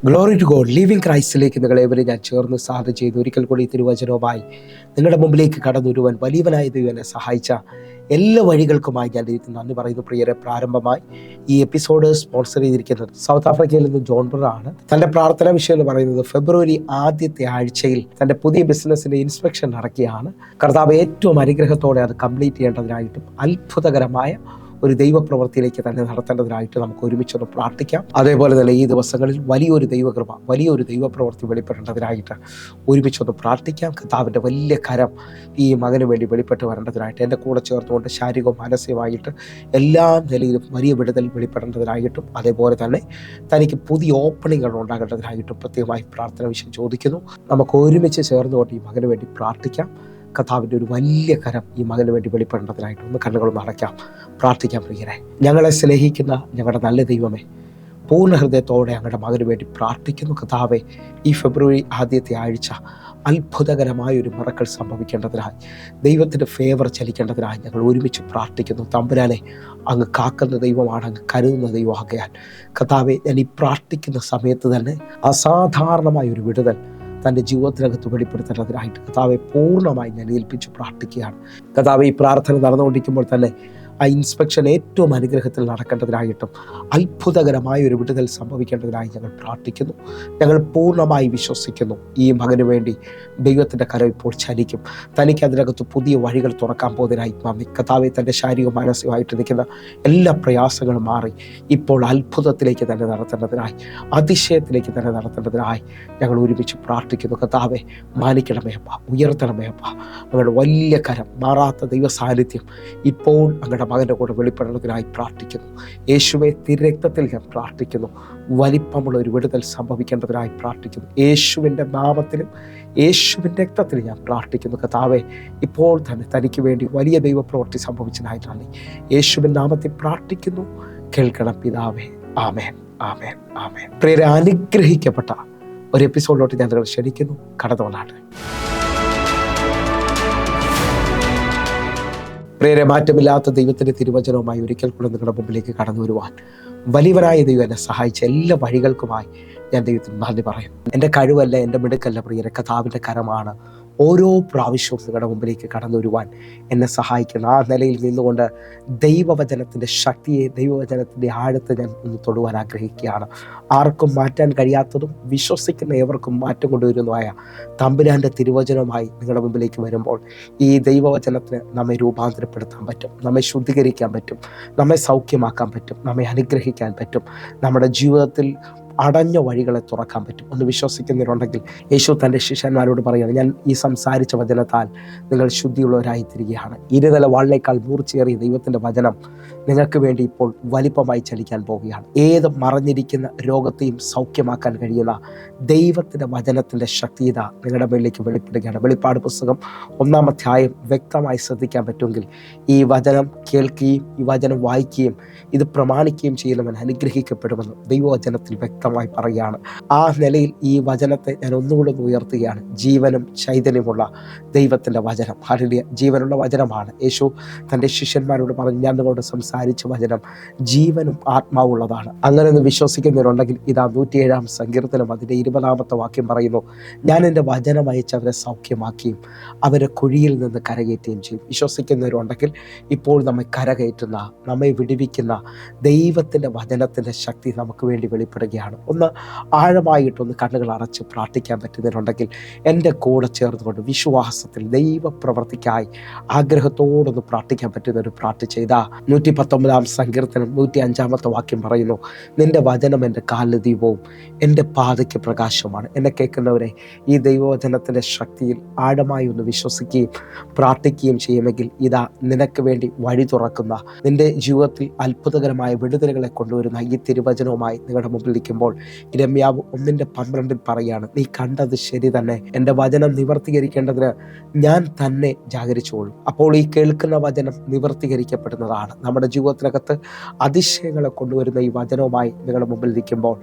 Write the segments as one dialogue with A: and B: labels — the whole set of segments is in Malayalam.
A: Glory to God. ലിവിംഗ് ക്രൈസ്റ്റിലേക്ക് നിങ്ങളേവരെ ഞാൻ ചേർന്ന് സാധന ചെയ്ത് ഒരിക്കൽ കൂടി തിരുവചനവുമായി നിങ്ങളുടെ മുമ്പിലേക്ക് കടന്നുവരുവാൻ വലിയവനായ ദൈവം എന്നെ സഹായിച്ച എല്ലാ വഴികൾക്കുമായി ഞാൻ ദൈവത്തിന് നന്ദി പറയുന്നു. പ്രിയരെ, പ്രാരംഭമായി ഈ എപ്പിസോഡ് സ്പോൺസർ ചെയ്തിരിക്കുന്നത് സൗത്ത് ആഫ്രിക്കയിൽ നിന്ന് ജോൺ ബ്രദർ ആണ്. തന്റെ പ്രാർത്ഥനാ വിഷയം എന്ന് പറയുന്നത് ഫെബ്രുവരി ആദ്യത്തെ ആഴ്ചയിൽ തന്റെ പുതിയ ബിസിനസിന്റെ ഇൻസ്പെക്ഷൻ നടക്കുകയാണ്. കർത്താവ് ഏറ്റവും അനുഗ്രഹത്തോടെ അത് കംപ്ലീറ്റ് ചെയ്യേണ്ടതിനായിട്ടും അത്ഭുതകരമായ ഒരു ദൈവപ്രവൃത്തിയിലേക്ക് തന്നെ നടത്തേണ്ടതിനായിട്ട് നമുക്ക് ഒരുമിച്ചൊന്ന് പ്രാർത്ഥിക്കാം. അതേപോലെ തന്നെ ഈ ദിവസങ്ങളിൽ വലിയൊരു ദൈവകൃപ, വലിയൊരു ദൈവപ്രവൃത്തി വെളിപ്പെടേണ്ടതിനായിട്ട് ഒരുമിച്ചൊന്ന് പ്രാർത്ഥിക്കാം. കർത്താവിൻ്റെ വലിയ കരം ഈ മകന് വേണ്ടി വെളിപ്പെട്ട് വരേണ്ടതിനായിട്ട് എൻ്റെ കൂടെ ചേർത്തുകൊണ്ട് ശാരീരികവും മാനസികമായിട്ട് എല്ലാ നിലയിലും വലിയ വിടുതൽ വെളിപ്പെടേണ്ടതിനായിട്ടും അതേപോലെ തന്നെ തനിക്ക് പുതിയ ഓപ്പണിങ്ങുകൾ ഉണ്ടാകേണ്ടതിനായിട്ടും പ്രത്യേകമായി പ്രാർത്ഥന വിഷയം ചോദിക്കുന്നു. നമുക്ക് ഒരുമിച്ച് ചേർന്നുകൊണ്ട് ഈ മകന് വേണ്ടി പ്രാർത്ഥിക്കാം. കർത്താവിൻ്റെ ഒരു വലിയ കരം ഈ മകന് വേണ്ടി വെളിപ്പെടേണ്ടതിനായിട്ട് ഒന്ന് കണ്ണുകളൊന്ന് അടയ്ക്കാം, പ്രാർത്ഥിക്കാം. പ്രിയരെ, ഞങ്ങളെ സ്നേഹിക്കുന്ന ഞങ്ങളുടെ നല്ല ദൈവമേ, പൂർണ്ണ ഹൃദയത്തോടെ ഞങ്ങളുടെ മകന് വേണ്ടി പ്രാർത്ഥിക്കുന്നു. കർത്താവെ, ഈ ഫെബ്രുവരി ആദ്യത്തെ ആഴ്ച അത്ഭുതകരമായ ഒരു മിറക്കിൾ സംഭവിക്കേണ്ടതിനായി, ദൈവത്തിൻ്റെ ഫേവർ ചലിക്കേണ്ടതിനായി ഞങ്ങൾ ഒരുമിച്ച് പ്രാർത്ഥിക്കുന്നു. തമ്പുരാനെ, അങ്ങ് കാക്കുന്ന ദൈവമാണ്, അങ്ങ് കരുതുന്ന ദൈവമാകയാൽ കർത്താവെ, ഞാൻ ഈ പ്രാർത്ഥിക്കുന്ന സമയത്ത് തന്നെ അസാധാരണമായ ഒരു വിടുതൽ തൻ്റെ ജീവിതത്തിനകത്ത് വെളിപ്പെടുത്തേണ്ടതിനായിട്ട് കർത്താവെ പൂർണ്ണമായി ഞാൻ ഏൽപ്പിച്ച് പ്രാർത്ഥിക്കുകയാണ്. കർത്താവെ, ഈ പ്രാർത്ഥന നടന്നുകൊണ്ടിരിക്കുമ്പോൾ തന്നെ ആ ഇൻസ്പെക്ഷൻ ഏറ്റവും അനുഗ്രഹത്തിൽ നടക്കേണ്ടതിനായിട്ടും അത്ഭുതകരമായ ഒരു വിടുതൽ സംഭവിക്കേണ്ടതിനായി ഞങ്ങൾ പ്രാർത്ഥിക്കുന്നു. ഞങ്ങൾ പൂർണ്ണമായി വിശ്വസിക്കുന്നു ഈ മകന് വേണ്ടി ദൈവത്തിൻ്റെ കരം ഇപ്പോൾ ചലിക്കും. തനിക്ക് അതിനകത്ത് പുതിയ വഴികൾ തുറക്കാൻ പോകുന്നതിനായി നന്ദി. കർത്താവെ, തൻ്റെ ശാരീരിക മാനസികമായിട്ട് നിൽക്കുന്ന എല്ലാ പ്രയാസങ്ങളും മാറി ഇപ്പോൾ അത്ഭുതത്തിലേക്ക് തന്നെ നടത്തേണ്ടതിനായി, അതിശയത്തിലേക്ക് തന്നെ നടത്തേണ്ടതിനായി ഞങ്ങൾ ഒരുമിച്ച് പ്രാർത്ഥിക്കുന്നു. കർത്താവെ, മാനിക്കണമേ അപ്പ, ഉയർത്തണമേ അപ്പ. ഞങ്ങളുടെ വലിയ കരം, മാറാത്ത ദൈവ സാന്നിധ്യം ഇപ്പോൾ ഞങ്ങളുടെ മകൻ്റെ കൂടെ വെളിപ്പെടേണ്ടതിനായി പ്രാർത്ഥിക്കുന്നു. യേശുവെ, തിരക്തത്തിൽ ഞാൻ പ്രാർത്ഥിക്കുന്നു. വലിപ്പമുള്ള ഒരു വിടുതൽ സംഭവിക്കേണ്ടതിനായി പ്രാർത്ഥിക്കുന്നു. യേശുവിൻ്റെ നാമത്തിലും യേശുവിൻ്റെ രക്തത്തിൽ ഞാൻ പ്രാർത്ഥിക്കുന്നു. കർത്താവെ, ഇപ്പോൾ തന്നെ തനിക്ക് വേണ്ടി വലിയ ദൈവപ്രവൃത്തി സംഭവിച്ചതായി നന്ദി. യേശുവിൻ്റെ നാമത്തിൽ പ്രാർത്ഥിക്കുന്നു. കേൾക്കണം പിതാവേ. ആമേൻ, ആമേൻ, ആമേൻ. പ്രിയരെ, അനുഗ്രഹിക്കപ്പെട്ട ഒരു എപ്പിസോഡിലോട്ട് ഞാൻ നിങ്ങളെ ക്ഷണിക്കുന്നു. കടന്നുകൊള്ളാട്ടെ. പ്രിയരെ, മാറ്റമില്ലാത്ത ദൈവത്തിൻ്റെ തിരുവചനവുമായി ഒരിക്കൽ കൂടെ നിങ്ങളുടെ മുമ്പിലേക്ക് കടന്നു വരുവാൻ വലിയവനായ ദൈവം എന്നെ സഹായിച്ച എല്ലാ വഴികൾക്കുമായി ഞാൻ ദൈവത്തിന് നന്ദി പറയുന്നു. എൻ്റെ കഴിവല്ല, എൻ്റെ മിടുക്കല്ല പ്രിയരെ, കർത്താവിൻ്റെ കരമാണ് ഓരോ പ്രാവശ്യവും നിങ്ങളുടെ മുമ്പിലേക്ക് കടന്നു വരുവാൻ എന്നെ സഹായിക്കുന്ന. ആ നിലയിൽ നിന്നുകൊണ്ട് ദൈവവചനത്തിൻ്റെ ശക്തിയെ, ദൈവവചനത്തിൻ്റെ ആഴത്തെ ഞാൻ ഒന്ന് തൊടുവാൻ ആഗ്രഹിക്കുകയാണ്. ആർക്കും മാറ്റാൻ കഴിയാത്തതും വിശ്വസിക്കുന്ന ഏവർക്കും മാറ്റം കൊണ്ടുവരുന്നതായ തമ്പുരാൻ്റെ തിരുവചനവുമായി നിങ്ങളുടെ മുമ്പിലേക്ക് വരുമ്പോൾ ഈ ദൈവവചനത്തിന് നമ്മെ രൂപാന്തരപ്പെടുത്താൻ പറ്റും, നമ്മെ ശുദ്ധീകരിക്കാൻ പറ്റും, നമ്മെ സൗഖ്യമാക്കാൻ പറ്റും, നമ്മെ അനുഗ്രഹിക്കാൻ പറ്റും, നമ്മുടെ ജീവിതത്തിൽ അടഞ്ഞ വഴികളെ തുറക്കാൻ പറ്റും. ഒന്ന് വിശ്വസിക്കുന്നവരുണ്ടെങ്കിൽ യേശു തൻ്റെ ശിഷ്യന്മാരോട് പറയുകയാണ്, ഞാൻ ഈ സംസാരിച്ച വചനത്താൽ നിങ്ങൾ ശുദ്ധിയുള്ളവരായി തീരുകയാണ്. ഇരുതല വാളിനേക്കാൾ മൂർച്ചയേറിയ ദൈവത്തിൻ്റെ വചനം നിങ്ങൾക്ക് വേണ്ടി ഇപ്പോൾ വലിപ്പമായി ചലിക്കാൻ പോവുകയാണ്. ഏത് മറഞ്ഞിരിക്കുന്ന രോഗത്തെയും സൗഖ്യമാക്കാൻ കഴിയുന്ന ദൈവത്തിൻ്റെ വചനത്തിൻ്റെ ശക്തിത നിങ്ങളുടെ മേലിലേക്ക് വെളിപ്പെടുകയാണ്. വെളിപ്പാട് പുസ്തകം 1-ാം അധ്യായം വ്യക്തമായി ശ്രദ്ധിക്കാൻ പറ്റുമെങ്കിൽ ഈ വചനം കേൾക്കുകയും ഈ വചനം വായിക്കുകയും ഇത് പ്രമാണിക്കുകയും ചെയ്യുന്നവൻ അനുഗ്രഹിക്കപ്പെടുമെന്ന് ദൈവവചനത്തിൽ വ്യക്തമായി പറയുകയാണ്. ആ നിലയിൽ ഈ വചനത്തെ ഞാൻ ഒന്നുകൂടെ ഉയർത്തുകയാണ്. ജീവനും ചൈതന്യമുള്ള ദൈവത്തിൻ്റെ വചനം, ഹല്ലേലൂയ, ജീവനുള്ള വചനമാണ്. യേശു തൻ്റെ ശിഷ്യന്മാരോട് പറഞ്ഞു, ഞാൻ നിങ്ങളോട് സംസാരിച്ച വചനം ജീവനും ആത്മാവുള്ളതാണ്. അങ്ങനെ ഒന്ന് വിശ്വസിക്കുന്നവരുണ്ടെങ്കിൽ ഇതാ 107-ാം സങ്കീർത്തനം അതിൻ്റെ 20-ാമത്തെ വാക്യം പറയുന്നു, ഞാൻ എൻ്റെ വചനം അയച്ച് അവരെ സൗഖ്യമാക്കിയും അവരെ കുഴിയിൽ നിന്ന് കരകയറ്റുകയും ചെയ്യും. വിശ്വസിക്കുന്നവരുണ്ടെങ്കിൽ ഇപ്പോൾ നമ്മെ കരകയറ്റുന്ന, നമ്മെ വിടുവിക്കുന്ന ദൈവത്തിൻ്റെ വചനത്തിൻ്റെ ശക്തി നമുക്ക് വേണ്ടി വെളിപ്പെടുകയാണ്. ഒന്ന് ആഴമായിട്ടൊന്ന് കണ്ണുകൾ അടച്ച് പ്രാർത്ഥിക്കാൻ പറ്റുന്നവരുണ്ടെങ്കിൽ എൻ്റെ കൂടെ ചേർന്നുകൊണ്ട് വിശ്വാസത്തിൽ ദൈവപ്രവൃത്തിക്കായി ആഗ്രഹത്തോടൊന്ന് പ്രാർത്ഥിക്കാൻ പറ്റുന്നൊരു പ്രാർത്ഥിച്ച ഇതാ 119-ാം സങ്കീർത്തനം 105-ാമത്തെ വാക്യം പറയുന്നു, നിൻ്റെ വചനം എൻ്റെ കാലിന് ദീപവും എൻ്റെ പാതയ്ക്ക് പ്രകാശമാണ്. എന്നെ കേൾക്കുന്നവരെ, ഈ ദൈവവചനത്തിൻ്റെ ശക്തിയിൽ ആഴമായി ഒന്ന് വിശ്വസിക്കുകയും പ്രാർത്ഥിക്കുകയും ചെയ്യുമെങ്കിൽ ഇതാ നിനക്ക് വേണ്ടി വഴി തുറക്കുന്ന, നിൻ്റെ ജീവിതത്തിൽ അത്ഭുതകരമായ വിടുതലുകളെ കൊണ്ടുവരുന്ന ഈ തിരുവചനവുമായി നിങ്ങളുടെ മുമ്പിൽ നിൽക്കുമ്പോൾ ഇരമ്യാവ് 1:12 പറയാണ്, നീ കണ്ടത് ശരി തന്നെ, എൻ്റെ വചനം നിവർത്തീകരിക്കേണ്ടതിന് ഞാൻ തന്നെ ജാഗരിച്ചോളും. അപ്പോൾ ഈ കേൾക്കുന്ന വചനം നിവർത്തീകരിക്കപ്പെടുന്നതാണ്. നമ്മുടെ ജീവിതത്തിനകത്ത് അതിശയങ്ങളെ കൊണ്ടുവരുന്ന ഈ വചനവുമായി നിങ്ങളുടെ മുമ്പിൽ നിൽക്കുമ്പോൾ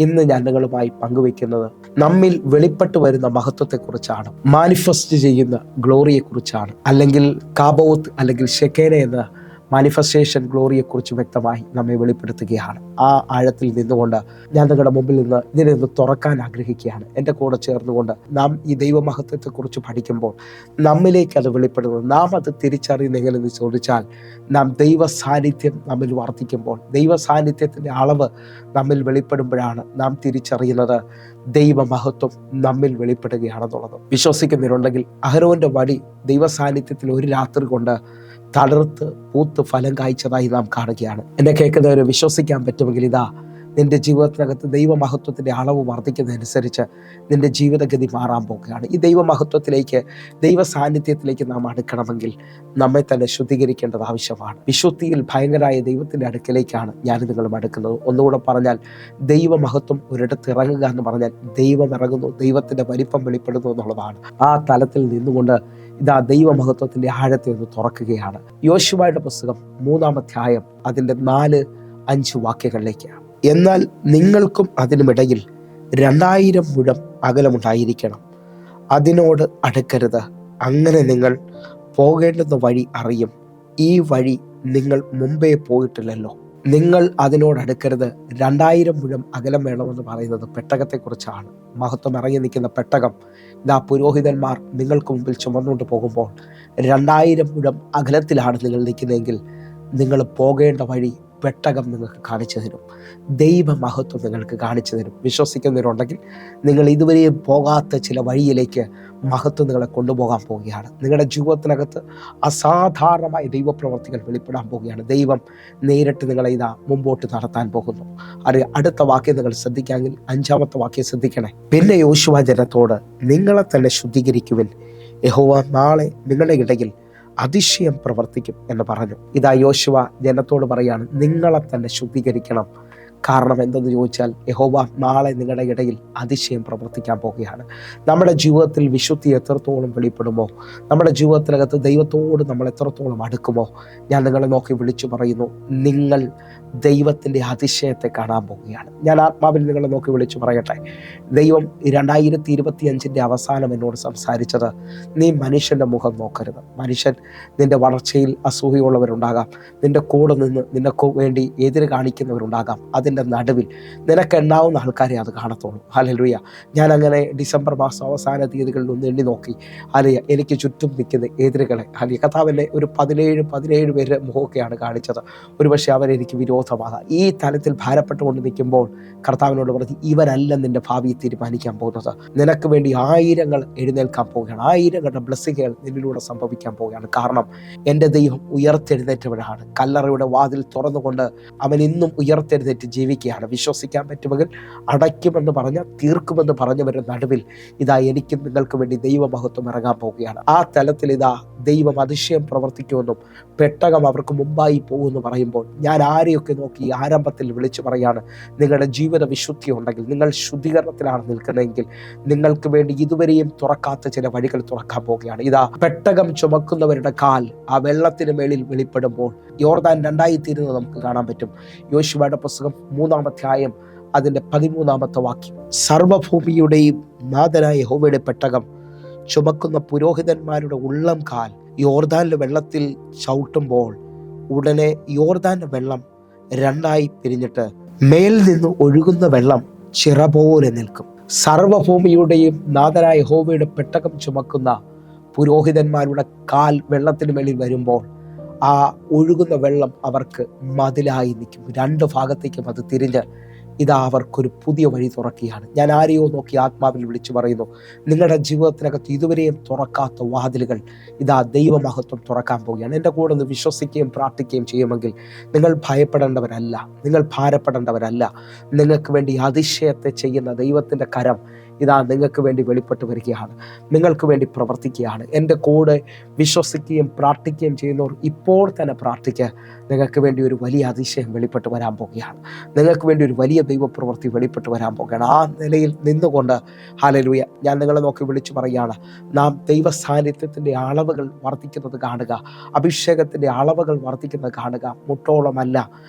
A: ഇന്ന് ഞാൻ നിങ്ങളുമായി പങ്കുവെക്കുന്നത് നമ്മിൽ വെളിപ്പെട്ടു വരുന്ന മഹത്വത്തെക്കുറിച്ചാണ്, മാനിഫെസ്റ്റ് ചെയ്യുന്ന ഗ്ലോറിയെക്കുറിച്ചാണ്. അല്ലെങ്കിൽ കാബോത്ത് അല്ലെങ്കിൽ ഷെക്കേന എന്ന് മാനിഫെസ്റ്റേഷൻ ഗ്ലോറിയെക്കുറിച്ച് വ്യക്തമായി നമ്മെ വെളിപ്പെടുത്തുകയാണ്. ആ ആഴത്തിൽ നിന്നുകൊണ്ട് ഞാൻ നിങ്ങളുടെ മുമ്പിൽ നിന്ന് ഇതിനൊന്ന് തുറക്കാൻ ആഗ്രഹിക്കുകയാണ്. എൻ്റെ കൂടെ ചേർന്നുകൊണ്ട് നാം ഈ ദൈവമഹത്വത്തെക്കുറിച്ച് പഠിക്കുമ്പോൾ നമ്മിലേക്ക് അത് വെളിപ്പെടുന്നത്, നാം അത് തിരിച്ചറിയുന്നെങ്കിലെന്ന് ചോദിച്ചാൽ, നാം ദൈവ സാന്നിധ്യം നമ്മിൽ വർദ്ധിക്കുമ്പോൾ, ദൈവ സാന്നിധ്യത്തിൻ്റെ അളവ് നമ്മിൽ വെളിപ്പെടുമ്പോഴാണ് നാം തിരിച്ചറിയുന്നത് ദൈവമഹത്വം നമ്മിൽ വെളിപ്പെടുകയാണെന്നുള്ളത്. വിശ്വസിക്കുന്നുണ്ടെങ്കിൽ അഹരോന്റെ വടി ദൈവ സാന്നിധ്യത്തിൽ ഒരു രാത്രി കൊണ്ട് തളിർത്ത് പൂത്ത് ഫലം കായ്ച്ചതായി നാം കാണുകയാണ്. എന്നെ കേൾക്കുന്നവരെ വിശ്വസിക്കാൻ പറ്റുമെങ്കിൽ ഇതാ നിന്റെ ജീവിതത്തിനകത്ത് ദൈവമഹത്വത്തിൻ്റെ അളവ് വർദ്ധിക്കുന്നതനുസരിച്ച് നിന്റെ ജീവിതഗതി മാറാൻ പോകുകയാണ്. ഈ ദൈവമഹത്വത്തിലേക്ക്, ദൈവ സാന്നിധ്യത്തിലേക്ക് നാം അടുക്കണമെങ്കിൽ നമ്മെ തന്നെ ശുദ്ധീകരിക്കേണ്ടത് ആവശ്യമാണ്. വിശുദ്ധിയിൽ ഭയങ്കരമായ ദൈവത്തിൻ്റെ അടുക്കലേക്കാണ് ഞാൻ നിങ്ങളും അടുക്കുന്നത്. ഒന്നുകൂടെ പറഞ്ഞാൽ, ദൈവമഹത്വം ഒരിടത്ത് ഇറങ്ങുക എന്ന് പറഞ്ഞാൽ ദൈവം ഇറങ്ങുന്നു, ദൈവത്തിൻ്റെ വലിപ്പം വെളിപ്പെടുന്നു എന്നുള്ളതാണ്. ആ തലത്തിൽ നിന്നുകൊണ്ട് ഇതാ ദൈവമഹത്വത്തിൻ്റെ ആഴത്തെ ഒന്ന് തുറക്കുകയാണ്. യോശുവയുടെ പുസ്തകം 3-ാം അധ്യായം അതിൻ്റെ 4-5 വാക്യങ്ങളിലേക്കാണ്. എന്നാൽ നിങ്ങൾക്കും അതിനുമിടയിൽ 2000 മുഴം അകലമുണ്ടായിരിക്കണം, അതിനോട് അടുക്കരുത്. അങ്ങനെ നിങ്ങൾ പോകേണ്ടുന്ന വഴി അറിയും. ഈ വഴി നിങ്ങൾ മുമ്പേ പോയിട്ടില്ലല്ലോ. നിങ്ങൾ അതിനോട് അടുക്കരുത്. 2000 മുഴം അകലം വേണമെന്ന് പറയുന്നത് പെട്ടകത്തെക്കുറിച്ചാണ്. മഹത്വം ഇറങ്ങി നിൽക്കുന്ന പെട്ടകം ഇതാ പുരോഹിതന്മാർ നിങ്ങൾക്ക് മുമ്പിൽ ചുമന്നുകൊണ്ട് പോകുമ്പോൾ 2000 മുഴം അകലത്തിലാണ് നിങ്ങൾ നിൽക്കുന്നതെങ്കിൽ നിങ്ങൾ പോകേണ്ട വഴി പെട്ടകം നിങ്ങൾക്ക് കാണിച്ചു തരും. ദൈവമഹത്വം നിങ്ങൾക്ക് കാണിച്ചു തരും. വിശ്വസിക്കുന്നവരുണ്ടെങ്കിൽ നിങ്ങൾ ഇതുവരെയും പോകാത്ത ചില വഴിയിലേക്ക് മഹത്വം നിങ്ങളെ കൊണ്ടുപോകാൻ പോവുകയാണ്. നിങ്ങളുടെ ജീവിതത്തിനകത്ത് അസാധാരണമായ ദൈവപ്രവർത്തികൾ വെളിപ്പെടാൻ പോവുകയാണ്. ദൈവം നേരിട്ട് നിങ്ങളെ ഇതാ മുമ്പോട്ട് നടത്താൻ പോകുന്നു. അടുത്ത വാക്യം നിങ്ങൾ ശ്രദ്ധിക്കാമെങ്കിൽ 5-ാമത്തെ വാക്യം ശ്രദ്ധിക്കണേ. പിന്നെ യോശുവ ജനത്തോട്, നിങ്ങളെ തന്നെ ശുദ്ധീകരിക്കുവിൻ, യഹോവ നാളെ നിങ്ങളുടെ ഇടയിൽ അതിശയം പ്രവർത്തിക്കും എന്ന് പറഞ്ഞു. ഇതാ യോശുവ ജനത്തോട് പറയാണ്, നിങ്ങളെ തന്നെ ശുദ്ധീകരിക്കണം. കാരണം എന്തെന്ന് ചോദിച്ചാൽ, യഹോവ നാളെ നിങ്ങളുടെ ഇടയിൽ അതിശയം പ്രവർത്തിക്കാൻ പോവുകയാണ്. നമ്മുടെ ജീവിതത്തിൽ വിശുദ്ധി എത്രത്തോളം വെളിപ്പെടുമോ, നമ്മുടെ ജീവിതത്തിനകത്ത് ദൈവത്തോട് നമ്മൾ എത്രത്തോളം അടുക്കുമോ, ഞാൻ നിങ്ങളെ നോക്കി വിളിച്ചു പറയുന്നു, നിങ്ങൾ ദൈവത്തിൻ്റെ അതിശയത്തെ കാണാൻ പോവുകയാണ്. ഞാൻ ആത്മാവിൽ നിങ്ങളെ നോക്കി വിളിച്ചു പറയട്ടെ, ദൈവം 2025 അവസാനം എന്നോട് സംസാരിച്ചത്, നീ മനുഷ്യൻ്റെ മുഖം നോക്കരുത്. മനുഷ്യൻ നിൻ്റെ വളർച്ചയിൽ അസൂയുള്ളവരുണ്ടാകാം, നിൻ്റെ കൂടെ നിന്ന് നിനക്ക് വേണ്ടി എതിര് കാണിക്കുന്നവരുണ്ടാകാം. അതിൻ്റെ നടുവിൽ നിനക്ക് എണ്ണാവുന്ന ആൾക്കാരെ അത് കാണത്തുള്ളൂ. ഹല്ലേലൂയ. ഞാൻ അങ്ങനെ ഡിസംബർ മാസം അവസാന തീയതികളിൽ ഒന്ന് എണ്ണി നോക്കി. ഹല്ലേലൂയ. എനിക്ക് ചുറ്റും നിൽക്കുന്ന എതിരുകളെ, ഹല്ലേലൂയ, കർത്താവിനെ ഒരു 17 പേരുടെ മുഖമൊക്കെയാണ് കാണിച്ചത്. ഒരുപക്ഷെ അവരെനിക്ക് വിരോധമാകാം. ഈ തലത്തിൽ ഭാരപ്പെട്ടുകൊണ്ട് നിൽക്കുമ്പോൾ കർത്താവിനോട് പറഞ്ഞു, ഇവരല്ല നിന്റെ ഭാവി തീരുമാനിക്കാൻ പോകുന്നത്. നിനക്ക് വേണ്ടി 1000 എഴുന്നേൽക്കാൻ പോവുകയാണ്. 1000 ബ്ലെസ്സിങ്ങുകൾ നിന്നിലൂടെ സംഭവിക്കാൻ പോവുകയാണ്. കാരണം എൻ്റെ ദൈവം ഉയർത്തെഴുന്നേറ്റവനാണ്. കല്ലറയുടെ വാതിൽ തുറന്നുകൊണ്ട് അവൻ ഇന്നും ഉയർത്തെഴുന്നേറ്റ് ജീവിക്കുകയാണ്. വിശ്വസിക്കാൻ പറ്റുമെങ്കിൽ അടയ്ക്കുമെന്ന് പറഞ്ഞ, തീർക്കുമെന്ന് പറഞ്ഞവരുടെ നടുവിൽ ഇതാ എനിക്കും നിങ്ങൾക്ക് വേണ്ടി ദൈവമഹത്വം ഇറങ്ങാൻ പോവുകയാണ്. ആ തലത്തിൽ ഇതാ ദൈവം അതിശയം പ്രവർത്തിക്കുമെന്നും പെട്ടകം അവർക്ക് മുമ്പായി പോകുമെന്ന് പറയുമ്പോൾ ഞാൻ ആരെയൊക്കെ നോക്കി ആരംഭത്തിൽ വിളിച്ചു പറയാണ്, നിങ്ങളുടെ ജീവിത വിശുദ്ധി ഉണ്ടെങ്കിൽ, നിങ്ങൾ ശുദ്ധീകരണത്തിലാണ് നിൽക്കുന്നതെങ്കിൽ നിങ്ങൾക്ക് വേണ്ടി ഇതുവരെയും തുറക്കാത്ത ചില വഴികൾ തുറക്കാൻ പോവുകയാണ്. ഇതാ പെട്ടകം ചുമക്കുന്നവരുടെ കാൽ ആ വെള്ളത്തിന് മേളിൽ വെളിപ്പെടുമ്പോൾ യോർദാൻ 2 തീരുന്നത് നമുക്ക് കാണാൻ പറ്റും. യോശുവയുടെ പുസ്തകം 3-ാം അധ്യായം അതിൻ്റെ 13-ാമത്തെ വാക്യം. സർവഭൂമിയുടെയും നാഥനായ യഹോവയുടെ പെട്ടകം ചുമക്കുന്ന പുരോഹിതന്മാരുടെ ഉള്ളം കാൽ യോർദാനിലെ വെള്ളത്തിൽ ചവിട്ടുമ്പോൾ ഉടനെ യോർദാന്റെ വെള്ളം 2 പിരിഞ്ഞിട്ട് മേൽ നിന്ന് ഒഴുകുന്ന വെള്ളം ചിറ പോലെ നിൽക്കും. സർവഭൂമിയുടെയും നാഥനായ യഹോവയുടെ പെട്ടകം ചുമക്കുന്ന പുരോഹിതന്മാരുടെ കാൽ വെള്ളത്തിന് മേളിൽ വരുമ്പോൾ ആ ഒഴുകുന്ന വെള്ളം അവർക്ക് മതിലായി നിൽക്കും. 2 ഭാഗത്തേക്കും അത് തിരിഞ്ഞ് ഇതാ അവർക്കൊരു പുതിയ വഴി തുറക്കുകയാണ്. ഞാൻ ആരെയോ നോക്കി ആത്മാവിൽ വിളിച്ചു പറയുന്നു, നിങ്ങളുടെ ജീവിതത്തിനകത്ത് ഇതുവരെയും തുറക്കാത്ത വാതിലുകൾ ഇതാ ദൈവമഹത്വം തുറക്കാൻ പോവുകയാണ്. എൻ്റെ കൂടെ ഒന്ന് വിശ്വസിക്കുകയും പ്രാർത്ഥിക്കുകയും ചെയ്യുമെങ്കിൽ നിങ്ങൾ ഭയപ്പെടേണ്ടവരല്ല, നിങ്ങൾ ഭാരപ്പെടേണ്ടവരല്ല. നിങ്ങൾക്ക് വേണ്ടി അതിശയത്തെ ചെയ്യുന്ന ദൈവത്തിൻ്റെ കരം ഇതാ നിങ്ങൾക്ക് വേണ്ടി വെളിപ്പെട്ട് വരികയാണ്, നിങ്ങൾക്ക് വേണ്ടി പ്രവർത്തിക്കുകയാണ്. എൻ്റെ കൂടെ വിശ്വസിക്കുകയും പ്രാർത്ഥിക്കുകയും ചെയ്യുന്നവർ ഇപ്പോൾ തന്നെ പ്രാർത്ഥിക്കുക. നിങ്ങൾക്ക് വേണ്ടി ഒരു വലിയ അതിശയം വെളിപ്പെട്ട് വരാൻ പോവുകയാണ്. നിങ്ങൾക്ക് വേണ്ടി ഒരു വലിയ ദൈവപ്രവൃത്തി വെളിപ്പെട്ട് വരാൻ പോവുകയാണ്. ആ നിലയിൽ നിന്നുകൊണ്ട് ഹല്ലേലൂയ ഞാൻ നിങ്ങളെ നോക്കി വിളിച്ചു പറയുകയാണ്, നാം ദൈവ സാന്നിധ്യത്തിൻ്റെ അളവുകൾ വർദ്ധിക്കുന്നത് കാണുക, അഭിഷേകത്തിൻ്റെ അളവുകൾ വർദ്ധിക്കുന്നത് കാണുക. മുട്ടോളമല്ല,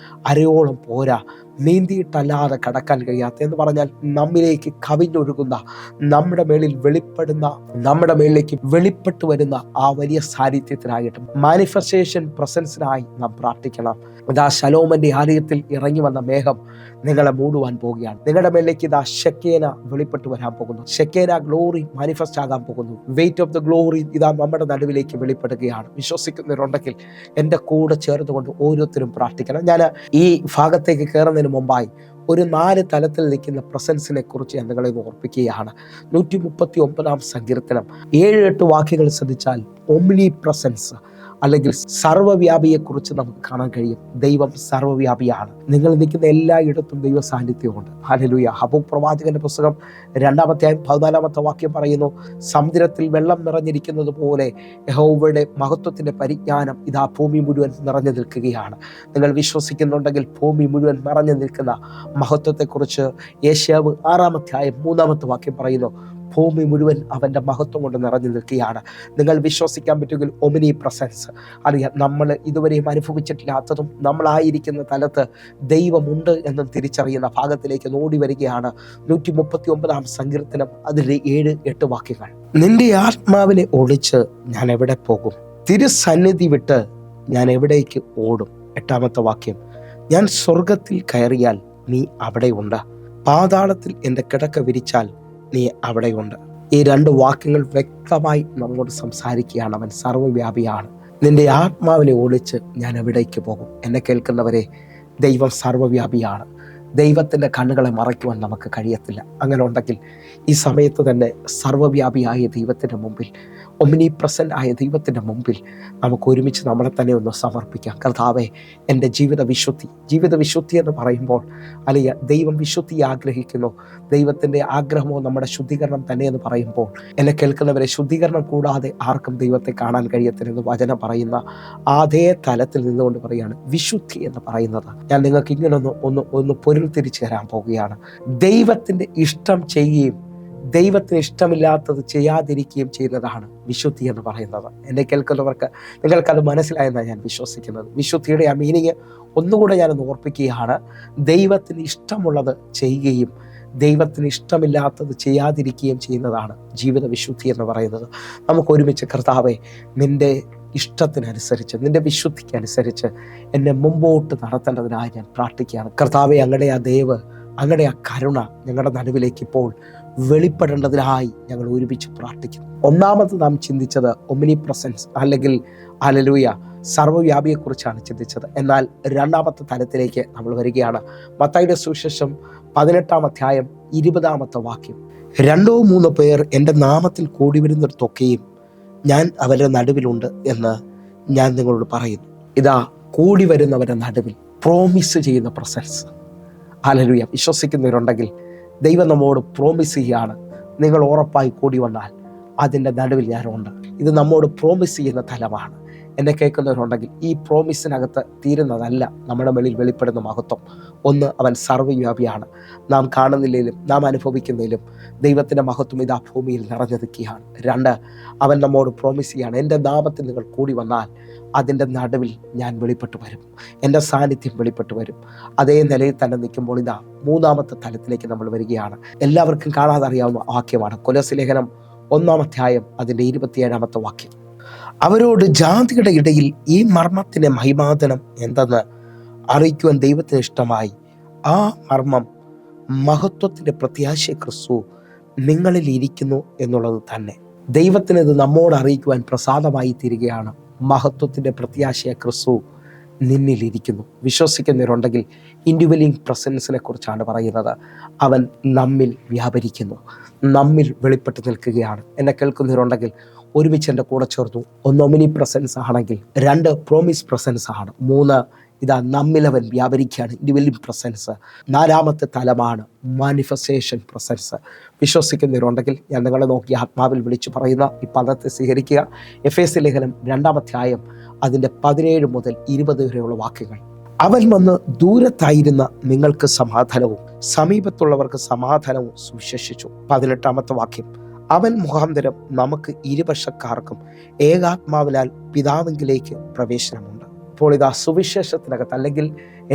A: അരയോളം പോരാ, നീന്തിയിട്ടല്ലാതെ കടക്കാൻ കഴിയാത്ത, എന്ന് പറഞ്ഞാൽ നമ്മിലേക്ക് കവിഞ്ഞൊഴുകുന്ന, നമ്മുടെ മേളിൽ വെളിപ്പെടുന്ന, നമ്മുടെ മേളിലേക്ക് വെളിപ്പെട്ടു വരുന്ന ആ വലിയ സാന്നിധ്യത്തിനായിട്ട്, മാനിഫെസ്റ്റേഷൻ പ്രസൻസിനായി നാം പ്രാർത്ഥിക്കണം. ഇതാ ശലോമന്റെ ആലയത്തിൽ ഇറങ്ങി വന്ന മേഘം നിങ്ങളെ മൂടുവാൻ പോവുകയാണ്. നിങ്ങളുടെ മേളിലേക്ക് ഇതാ ഷെക്കേന വെളിപ്പെട്ടു വരാൻ പോകുന്നു. ഷെക്കേന ഗ്ലോറി മാനിഫെസ്റ്റ് ആകാൻ പോകുന്നു. വെയിറ്റ് ഓഫ് ദ ഗ്ലോറി ഇതാ നമ്മുടെ നടുവിലേക്ക് വെളിപ്പെടുകയാണ്. വിശ്വസിക്കുന്നവരുണ്ടെങ്കിൽ എൻ്റെ കൂടെ ചേർന്നുകൊണ്ട് ഓരോരുത്തരും പ്രാർത്ഥിക്കണം. ഞാൻ ഈ ഭാഗത്തേക്ക് കയറുന്നതിന് മുമ്പായി ഒരു 4 തലത്തിൽ നിൽക്കുന്ന പ്രസൻസിനെ കുറിച്ച് ഞാൻ നിങ്ങളെ ഓർപ്പിക്കുകയാണ്. 139 സങ്കീർത്തനം 7-8 വാക്യങ്ങൾ ശ്രദ്ധിച്ചാൽ ഒമ്നി പ്രസൻസ് അല്ലെങ്കിൽ സർവ്വവ്യാപിയെക്കുറിച്ച് നമുക്ക് കാണാൻ കഴിയും. ദൈവം സർവ്വവ്യാപിയാണ്. നിങ്ങൾ നിൽക്കുന്ന എല്ലായിടത്തും ദൈവ സാന്നിധ്യമുണ്ട്. ഹല്ലേലൂയ. ഹബക്കൂക്ക് പ്രവാചകന്റെ പുസ്തകം 2-ാം അധ്യായം 14-ാമത്തെ വാക്യം പറയുന്നു, സമുദ്രത്തിൽ വെള്ളം നിറഞ്ഞിരിക്കുന്നത് പോലെ യഹോവയുടെ മഹത്വത്തിന്റെ പരിജ്ഞാനം ഇതാ ഭൂമി മുഴുവൻ നിറഞ്ഞു നിൽക്കുകയാണ്. നിങ്ങൾ വിശ്വസിക്കുന്നുണ്ടെങ്കിൽ ഭൂമി മുഴുവൻ നിറഞ്ഞു നിൽക്കുന്ന മഹത്വത്തെക്കുറിച്ച് യെശയ്യാവ് 6-ാം അധ്യായം 3-ാമത്തെ വാക്യം പറയുന്നു, ഭൂമി മുഴുവൻ അവൻ്റെ മഹത്വം കൊണ്ട് നിറഞ്ഞു നിൽക്കുകയാണ്. നിങ്ങൾ വിശ്വസിക്കാൻ പറ്റുമെങ്കിൽ ഒമിനി പ്രസൻസ് അറിയാം. നമ്മൾ ഇതുവരെയും അനുഭവിച്ചിട്ടില്ലാത്തതും നമ്മളായിരിക്കുന്ന തലത്ത് ദൈവമുണ്ട് എന്നും തിരിച്ചറിയുന്ന ഭാഗത്തിലേക്ക് ഓടി വരികയാണ്. 139 സങ്കീർത്തനം അതിലെ 7-8 വാക്യങ്ങൾ. നിന്റെ ആത്മാവിനെ ഒളിച്ച് ഞാൻ എവിടെ പോകും? തിരുസന്നിധി വിട്ട് ഞാൻ എവിടേക്ക് ഓടും? 8-ാമത്തെ വാക്യം, ഞാൻ സ്വർഗത്തിൽ കയറിയാൽ നീ അവിടെയുണ്ട്, പാതാളത്തിൽ എൻ്റെ കിടക്ക വിരിച്ചാൽ നീ അവിടെയുണ്ട്. ഈ 2 വാക്യങ്ങൾ വ്യക്തമായി നമ്മോട് സംസാരിക്കുകയാണ്. അവൻ സർവ്വവ്യാപിയാണ്. നിന്റെ ആത്മാവിനെ ഒളിച്ച് ഞാൻ എവിടേക്ക് പോകും? എന്നെ കേൾക്കുന്നവരെ, ദൈവം സർവ്വവ്യാപിയാണ്. ദൈവത്തിൻ്റെ കണ്ണുകളെ മറയ്ക്കുവാൻ നമുക്ക് കഴിയത്തില്ല. അങ്ങനെ ഉണ്ടെങ്കിൽ ഈ സമയത്ത് തന്നെ സർവ്വവ്യാപിയായ ദൈവത്തിൻ്റെ മുമ്പിൽ, ഒമിനി പ്രസന്റ് ആയ ദൈവത്തിൻ്റെ മുമ്പിൽ നമുക്ക് ഒരുമിച്ച് നമ്മളെ തന്നെ ഒന്ന് സമർപ്പിക്കാം. കർത്താവേ, എൻ്റെ ജീവിത വിശുദ്ധി എന്ന് പറയുമ്പോൾ അല്ലെങ്കിൽ ദൈവം വിശുദ്ധി ആഗ്രഹിക്കുന്നു, ദൈവത്തിൻ്റെ ആഗ്രഹമോ നമ്മുടെ ശുദ്ധീകരണം തന്നെ എന്ന് പറയുമ്പോൾ, എന്നെ കേൾക്കുന്നവരെ, ശുദ്ധീകരണം കൂടാതെ ആർക്കും ദൈവത്തെ കാണാൻ കഴിയത്തില്ലെന്ന് വചനം പറയുന്ന അതേ തലത്തിൽ നിന്നുകൊണ്ട് പറയുകയാണ് വിശുദ്ധി എന്ന് പറയുന്നത്. ഞാൻ നിങ്ങൾക്ക് ഇങ്ങനെ ഒന്ന് പൊരുൾ തിരിച്ചു തരാൻ പോവുകയാണ്. ദൈവത്തിൻ്റെ ഇഷ്ടം ചെയ്യുകയും ദൈവത്തിന് ഇഷ്ടമില്ലാത്തത് ചെയ്യാതിരിക്കുകയും ചെയ്യുന്നതാണ് വിശുദ്ധി എന്ന് പറയുന്നത്. എന്നെ കേൾക്കുന്നവർക്ക് നിങ്ങൾക്കത് മനസ്സിലായെന്നാണ് ഞാൻ വിശ്വസിക്കുന്നത്. വിശുദ്ധിയുടെ ആ മീനിങ് ഒന്നുകൂടെ ഞാനൊന്ന് ഓർപ്പിക്കുകയാണ്. ദൈവത്തിന് ഇഷ്ടമുള്ളത് ചെയ്യുകയും ദൈവത്തിന് ഇഷ്ടമില്ലാത്തത് ചെയ്യാതിരിക്കുകയും ചെയ്യുന്നതാണ് ജീവിത വിശുദ്ധി എന്ന് പറയുന്നത്. നമുക്ക് ഒരുമിച്ച്, കർത്താവേ, നിൻ്റെ ഇഷ്ടത്തിനനുസരിച്ച്, നിൻ്റെ വിശുദ്ധിക്കനുസരിച്ച് എന്നെ മുമ്പോട്ട് നടത്തേണ്ടതിനായി ഞാൻ പ്രാർത്ഥിക്കുകയാണ്. കർത്താവെ, അങ്ങയുടെ ആ ദയവ്, അങ്ങയുടെ ആ കരുണ ഞങ്ങളുടെ നടുവിലേക്ക് ഇപ്പോൾ വെളിപ്പെടേണ്ടതിനായി ഞങ്ങൾ ഒരുമിച്ച് പ്രാർത്ഥിക്കുന്നു. ഒന്നാമത് നാം ചിന്തിച്ചത് ഒമിനി പ്രസൻസ് അല്ലെങ്കിൽ ഹല്ലേലൂയ സർവ്വവ്യാപിയെക്കുറിച്ചാണ് ചിന്തിച്ചത്. എന്നാൽ 2ാമത്തെ തലത്തിലേക്ക് നമ്മൾ വരികയാണ്. മത്തായിയുടെ സുവിശേഷം 18-ാം അധ്യായം 20-ാമത്തെ വാക്യം, 2-3 പേർ എൻ്റെ നാമത്തിൽ കൂടി വരുന്നിടത്തൊക്കെയും ഞാൻ അവരുടെ നടുവിലുണ്ട് എന്ന് ഞാൻ നിങ്ങളോട് പറയുന്നു. ഇതാ കൂടി വരുന്നവരുടെ നടുവിൽ പ്രോമിസ് ചെയ്യുന്ന പ്രസൻസ്. ഹല്ലേലൂയ. വിശ്വസിക്കുന്നവരുണ്ടെങ്കിൽ ദൈവം നമ്മോട് പ്രോമിസ് ചെയ്യുകയാണ്, നിങ്ങൾ ഉറപ്പായി കൂടി വന്നാൽ അതിൻ്റെ നടുവിൽ ഞാനുണ്ട്. ഇത് നമ്മോട് പ്രോമിസ് ചെയ്യുന്ന തലമാണ്. എന്നെ കേൾക്കുന്നവരുണ്ടെങ്കിൽ ഈ പ്രോമിസിനകത്ത് തീരുന്നതല്ല നമ്മുടെ മേളിൽ വെളിപ്പെടുന്ന മഹത്വം. ഒന്ന്, അവൻ സർവ്വവ്യാപിയാണ്. നാം കാണുന്നില്ലെങ്കിലും നാം അനുഭവിക്കുന്നതിലും ദൈവത്തിൻ്റെ മഹത്വം ഇതാ ഭൂമിയിൽ നിറഞ്ഞു നിൽക്കുകയാണ്. 2, അവൻ നമ്മോട് പ്രോമിസ് ചെയ്യുകയാണ്, എൻ്റെ നാമത്തിൽ നിങ്ങൾ കൂടി വന്നാൽ അതിൻ്റെ നടുവിൽ ഞാൻ വെളിപ്പെട്ടു വരും, എൻ്റെ സാന്നിധ്യം വെളിപ്പെട്ടു വരും. അതേ നിലയിൽ തന്നെ നിൽക്കുമ്പോൾ ഇതാ 3ാമത്തെ തലത്തിലേക്ക് നമ്മൾ വരികയാണ്. എല്ലാവർക്കും കാണാതെ അറിയാവുന്ന വാക്യമാണ്. കൊലോസ്യ ലേഖനം 1-ാം അധ്യായം അതിൻ്റെ 27-ാമത്തെ വാക്യം, അവരോട് ജാതിയുടെ ഇടയിൽ ഈ മർമ്മത്തിൻ്റെ മഹിമാതനം എന്തെന്ന് അറിയിക്കുവാൻ ദൈവത്തിന് ഇഷ്ടമായി. ആ മർമ്മം മഹത്വത്തിൻ്റെ പ്രത്യാശ ക്രിസ്തു നിങ്ങളിൽ ഇരിക്കുന്നു എന്നുള്ളത് തന്നെ. ദൈവത്തിന് ഇത് നമ്മോട് അറിയിക്കുവാൻ പ്രസാദമായി തീരുകയാണ്. മഹത്വത്തിൻ്റെ പ്രത്യാശയ ക്രിസ്തു നിന്നിലിരിക്കുന്നു. വിശ്വസിക്കുന്നവരുണ്ടെങ്കിൽ ഇൻഡിവിജ്വലിംഗ് പ്രസൻസിനെ കുറിച്ചാണ് പറയുന്നത്. അവൻ നമ്മിൽ വ്യാപരിക്കുന്നു, നമ്മിൽ വെളിപ്പെട്ട് നിൽക്കുകയാണ്. എന്നെ കേൾക്കുന്നവരുണ്ടെങ്കിൽ ഒരുമിച്ച് എൻ്റെ കൂടെ ചേർത്തു. 1 ഒമിനി പ്രസൻസ് ആണെങ്കിൽ, 2 പ്രോമിസ് പ്രസൻസ് ആണ്, 3 ഇതാ നമ്മിലവൻ വ്യാപരിക്കുകയാണ്, ഇൻഡിവിജ്വലിംഗ് പ്രസൻസ്. 4ാമത്തെ തലമാണ് മാനിഫെസ്റ്റേഷൻ പ്രസൻസ്. വിശ്വസിക്കുന്നവരുണ്ടെങ്കിൽ ഞാൻ നിങ്ങളെ നോക്കി ആത്മാവിൽ വിളിച്ചു പറയുന്ന ഈ പദത്തെ സ്വീകരിക്കുക. എഫേസ്യ ലേഖനം 2-ാം അധ്യായം അതിൻ്റെ 17 മുതൽ 20 വരെയുള്ള വാക്യങ്ങൾ. അവൻ വന്ന് ദൂരത്തായിരുന്ന നിങ്ങൾക്ക് സമാധാനവും സമീപത്തുള്ളവർക്ക് സമാധാനവും സുവിശേഷിച്ചു. 18-ാമത്തെ വാക്യം, അവൻ മുഖാന്തരം നമുക്ക് ഇരുപക്ഷക്കാർക്കും ഏകാത്മാവിനാൽ പിതാവിങ്കിലേക്ക് പ്രവേശനമുണ്ട്. ഇപ്പോൾ ഇതാ സുവിശേഷത്തിനകത്ത് അല്ലെങ്കിൽ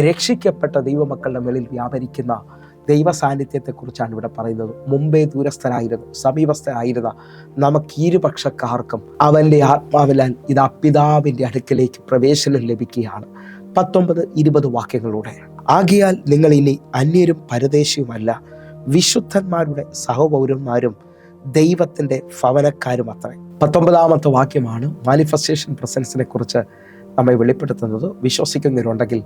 A: രക്ഷിക്കപ്പെട്ട ദൈവമക്കളുടെ മേളിൽ വ്യാപരിക്കുന്ന ദൈവ സാന്നിധ്യത്തെക്കുറിച്ചാണ് ഇവിടെ പറയുന്നത്. മുമ്പേ ദൂരസ്ഥരായിരുന്നു, സമീപസ്ഥരായിരുന്ന നമുക്ക് ഇരുപക്ഷക്കാർക്കും അവൻ്റെ ആത്മാവിലാൽ ഇതാ പിതാവിൻ്റെ അടുക്കലേക്ക് പ്രവേശനം ലഭിക്കുകയാണ്. 19-20 വാക്യങ്ങളൂടെ. ആകയാൽ നിങ്ങൾ ഇനി അന്യരും പരദേശിയുമല്ല, വിശുദ്ധന്മാരുടെ സഹപൗരന്മാരും ദൈവത്തിൻ്റെ ഭവനക്കാരും അത്രേ. 19ാമത്തെ വാക്യമാണ് മാനിഫെസ്റ്റേഷൻ പ്രസൻസിനെ കുറിച്ച് നമ്മെ വെളിപ്പെടുത്തുന്നത്. വിശ്വസിക്കുന്നവരുണ്ടെങ്കിൽ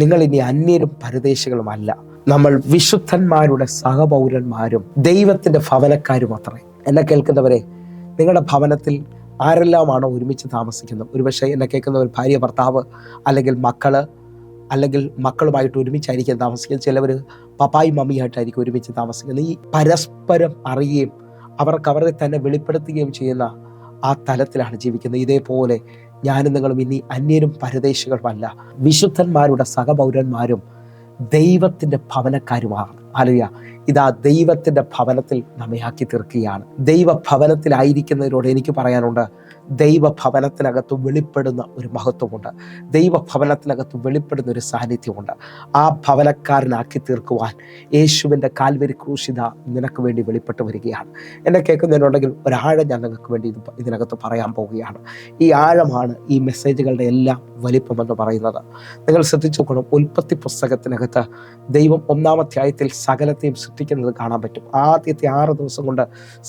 A: നിങ്ങൾ ഇനി അന്യരും പരദേശികളുമല്ല, നമ്മൾ വിശുദ്ധന്മാരുടെ സഹപൗരന്മാരും ദൈവത്തിൻ്റെ ഭവനക്കാരും അത്രേ. എന്നെ കേൾക്കുന്നവരെ, നിങ്ങളുടെ ഭവനത്തിൽ ആരെല്ലാമാണോ ഒരുമിച്ച് താമസിക്കുന്നത്? ഒരുപക്ഷെ എന്നെ കേൾക്കുന്നവർ ഭാര്യ, ഭർത്താവ്, അല്ലെങ്കിൽ മക്കള്, അല്ലെങ്കിൽ മക്കളുമായിട്ട് ഒരുമിച്ചായിരിക്കും താമസിക്കുന്നത്. ചിലവർ പപ്പായി മമ്മിയായിട്ടായിരിക്കും ഒരുമിച്ച് താമസിക്കുന്നത്. ഈ പരസ്പരം അറിയുകയും അവർക്ക് അവരെ തന്നെ വെളിപ്പെടുത്തുകയും ചെയ്യുന്ന ആ തലത്തിലാണ് ജീവിക്കുന്നത്. ഇതേപോലെ ഞാനും നിങ്ങളും ഇനി അന്യരും പരദേശികളുമല്ല, വിശുദ്ധന്മാരുടെ സഹപൗരന്മാരും ദൈവത്തിൻ്റെ ഭവനക്കാരുമാണ്. ഹല്ലേലൂയ. ഇതാ ദൈവത്തിൻ്റെ ഭവനത്തിൽ നമ്മെ ആക്കി തീർക്കുകയാണ്. ദൈവ ഭവനത്തിലായിരിക്കുന്നവരോട് എനിക്ക് പറയാനുണ്ട്, ദൈവഭവനത്തിനകത്ത് വെളിപ്പെടുന്ന ഒരു മഹത്വമുണ്ട്, ദൈവഭവനത്തിനകത്ത് വെളിപ്പെടുന്ന ഒരു സാന്നിധ്യമുണ്ട്. ആ ഭവനക്കാരനാക്കി തീർക്കുവാൻ യേശുവിൻ്റെ കാൽവരി ക്രൂശിത നിനക്ക് വേണ്ടി വെളിപ്പെട്ട് വരികയാണ്. എന്നെ കേൾക്കുന്നതിനുണ്ടെങ്കിൽ ഒരാഴം ഞാൻ നിങ്ങൾക്ക് വേണ്ടി ഇതിനകത്ത് പറയാൻ പോവുകയാണ്. ഈ ആഴമാണ് ഈ മെസ്സേജുകളുടെ എല്ലാം വലിപ്പമെന്ന് പറയുന്നത്. നിങ്ങൾ ശ്രദ്ധിച്ചു നോക്കണം, ഉൽപ്പത്തി പുസ്തകത്തിനകത്ത് ദൈവം 1-ാം അധ്യായത്തിൽ സകലത്തെയും സൃഷ്ടിക്കുന്നത് കാണാൻ പറ്റും. ആദ്യത്തെ 6 ദിവസം കൊണ്ട്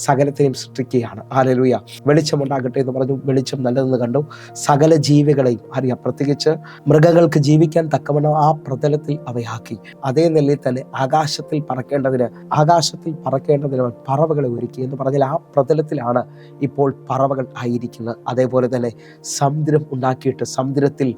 A: സകലത്തെയും സൃഷ്ടിക്കുകയാണ്. ഹല്ലേലൂയ. വെളിച്ചമുണ്ടാകട്ടെ എന്ന് പറഞ്ഞു, വെളിച്ചം നല്ലതെന്ന് കണ്ടു. സകല ജീവികളെയും അറിയാം, പ്രത്യേകിച്ച് മൃഗങ്ങൾക്ക് ജീവിക്കാൻ തക്കവണ്ണം ആ പ്രതലത്തിൽ അവയാക്കി. അതേ നിലയിൽ തന്നെ ആകാശത്തിൽ പറക്കേണ്ടതിന് പറവകളെ ഒരുക്കി എന്ന് പറഞ്ഞാൽ ആ പ്രതലത്തിലാണ് ഇപ്പോൾ പറവകൾ ആയിരിക്കുന്നത്. അതേപോലെ തന്നെ സമുദ്രം ഉണ്ടാക്കിയിട്ട് സമുദ്രത്തിൽ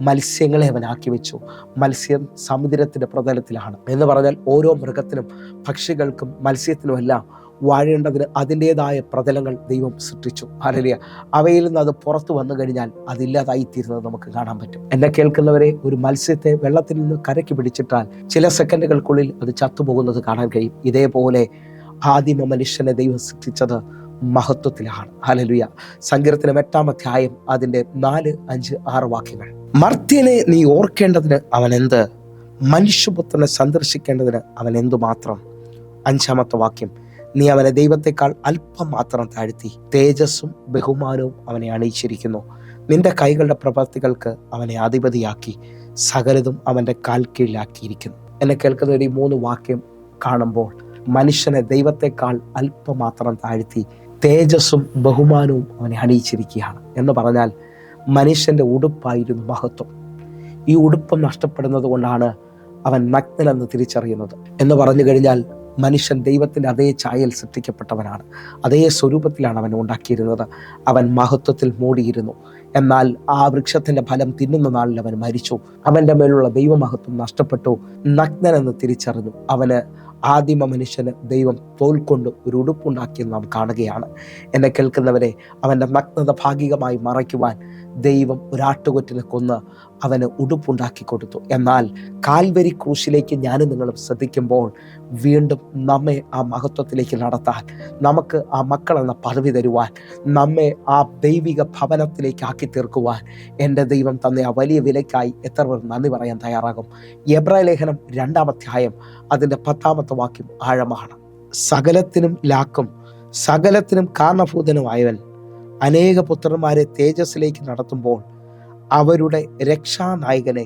A: മത്സ്യങ്ങളെ അവൻ ആക്കി വെച്ചു. മത്സ്യം സമുദ്രത്തിന്റെ പ്രതലത്തിലാണ് എന്ന് പറഞ്ഞാൽ ഓരോ മൃഗത്തിനും പക്ഷികൾക്കും മത്സ്യത്തിനും എല്ലാം വാഴേണ്ടതിന് അതിൻ്റെതായ പ്രതലങ്ങൾ ദൈവം സൃഷ്ടിച്ചു. ഹല്ലേലൂയ. അവയിൽ നിന്ന് അത് പുറത്തു വന്നു കഴിഞ്ഞാൽ അതില്ലാതായിത്തീരുന്നത് നമുക്ക് കാണാൻ പറ്റും. എന്നെ കേൾക്കുന്നവരെ, ഒരു മത്സ്യത്തെ വെള്ളത്തിൽ നിന്ന് കരയ്ക്ക് പിടിച്ചിട്ടാൽ ചില സെക്കൻഡുകൾക്കുള്ളിൽ അത് ചത്തുപോകുന്നത് കാണാൻ കഴിയും. ഇതേപോലെ ആദിമ മനുഷ്യനെ ദൈവം സൃഷ്ടിച്ചത് മഹത്വത്തിലാണ്. ഹല്ലേലൂയ. സങ്കീർത്തനം 8-ാം അധ്യായം അതിൻ്റെ 4, 5, 6 വാക്യങ്ങൾ. മർത്യനെ നീ ഓർക്കേണ്ടതിന് അവൻ എന്ത്, മനുഷ്യപുത്രനെ സന്ദർശിക്കേണ്ടതിന് അവൻ എന്തുമാത്രം. 5-ാമത്തെ വാക്യം, നീ അവനെ ദൈവത്തെക്കാൾ അല്പം മാത്രം താഴ്ത്തി, തേജസ്സും ബഹുമാനവും അവനെ അണിയിച്ചിരിക്കുന്നു. നിന്റെ കൈകളുടെ പ്രവൃത്തികൾക്ക് അവനെ അധിപതിയാക്കി, സകലതും അവൻ്റെ കാൽ കീഴിലാക്കിയിരിക്കുന്നു. എന്നെ കേൾക്കുന്ന ഒരു 3 വാക്യം കാണുമ്പോൾ മനുഷ്യനെ ദൈവത്തെക്കാൾ അല്പം മാത്രം താഴ്ത്തി, തേജസ്സും ബഹുമാനവും അവനെ അണിയിച്ചിരിക്കുകയാണ് എന്ന് പറഞ്ഞാൽ മനുഷ്യൻ്റെ ഉടുപ്പായിരുന്നു മഹത്വം. ഈ ഉടുപ്പം നഷ്ടപ്പെടുന്നത് കൊണ്ടാണ് അവൻ നഗ്നനെന്ന് തിരിച്ചറിയുന്നത്. എന്ന് പറഞ്ഞു കഴിഞ്ഞാൽ മനുഷ്യൻ ദൈവത്തിൻ്റെ അതേ ഛായയിൽ സൃഷ്ടിക്കപ്പെട്ടവനാണ്, അതേ സ്വരൂപത്തിലാണ് അവൻ ഉണ്ടാക്കിയിരുന്നത്. അവൻ മഹത്വത്തിൽ മൂടിയിരുന്നു. എന്നാൽ ആ വൃക്ഷത്തിൻ്റെ ഫലം തിന്നുന്ന നാളിൽ അവൻ മരിച്ചു. അവൻ്റെ മേലുള്ള ദൈവമഹത്വം നഷ്ടപ്പെട്ടു. നഗ്നനെന്ന് തിരിച്ചറിഞ്ഞു. അവന് ആദിമ മനുഷ്യന് ദൈവം തോൽ കൊണ്ട് ഒരു ഉടുപ്പുണ്ടാക്കിയെന്ന് നാം കാണുകയാണ്. എന്നെ കേൾക്കുന്നവരെ, അവൻ്റെ നഗ്നത ഭാഗികമായി മറയ്ക്കുവാൻ ദൈവം ഒരാട്ടുകൊറ്റിനെ കൊന്ന് അവന് ഉടുപ്പുണ്ടാക്കി കൊടുത്തു. എന്നാൽ കാൽവരി ക്രൂശിലേക്ക് ഞാനും നിങ്ങളും ശ്രദ്ധിക്കുമ്പോൾ വീണ്ടും നമ്മെ ആ മഹത്വത്തിലേക്ക് നടത്താൻ, നമുക്ക് ആ മക്കളെന്ന പദവി തരുവാൻ, നമ്മെ ആ ദൈവിക ഭവനത്തിലേക്ക് ആക്കി തീർക്കുവാൻ എൻ്റെ ദൈവം തന്ന ആ വലിയ വിലയ്ക്കായി എത്ര പേർ നന്ദി പറയാൻ തയ്യാറാകും. എബ്രായ ലേഖനം 2-ാം അധ്യായം അതിൻ്റെ 10-ാമത്തെ വാക്യം ആഴമാണ്. സകലത്തിനും ലാക്കും സകലത്തിനും കാരണഭൂതനുമായവൻ അനേക പുത്രന്മാരെ തേജസ്സിലേക്ക് നടത്തുമ്പോൾ അവരുടെ രക്ഷാനായകനെ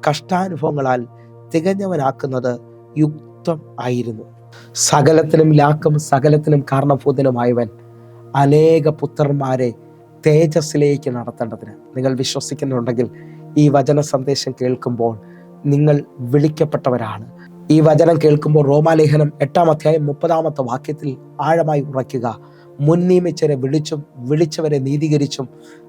A: കഷ്ടാനുഭവങ്ങളാൽ തികഞ്ഞവനാക്കുന്നത് യുക്തം ആയിരുന്നു. സകലത്തിനും ലാക്കും സകലത്തിനും കാരണഭൂതനുമായവൻ അനേക പുത്രന്മാരെ തേജസ്സിലേക്ക് നടത്തേണ്ടതിന്. നിങ്ങൾ വിശ്വസിക്കുന്നുണ്ടെങ്കിൽ ഈ വചന സന്ദേശം കേൾക്കുമ്പോൾ നിങ്ങൾ വിളിക്കപ്പെട്ടവരാണ്. ഈ വചനം കേൾക്കുമ്പോൾ റോമാലേഖനം 8-ാം അധ്യായം 30-ാമത്തെ വാക്യത്തിൽ ആഴമായി ഉറയ്ക്കുക. മുൻ നിയമിച്ചവരെ വിളിച്ചും വിളിച്ചവരെ നീതീകരിച്ചും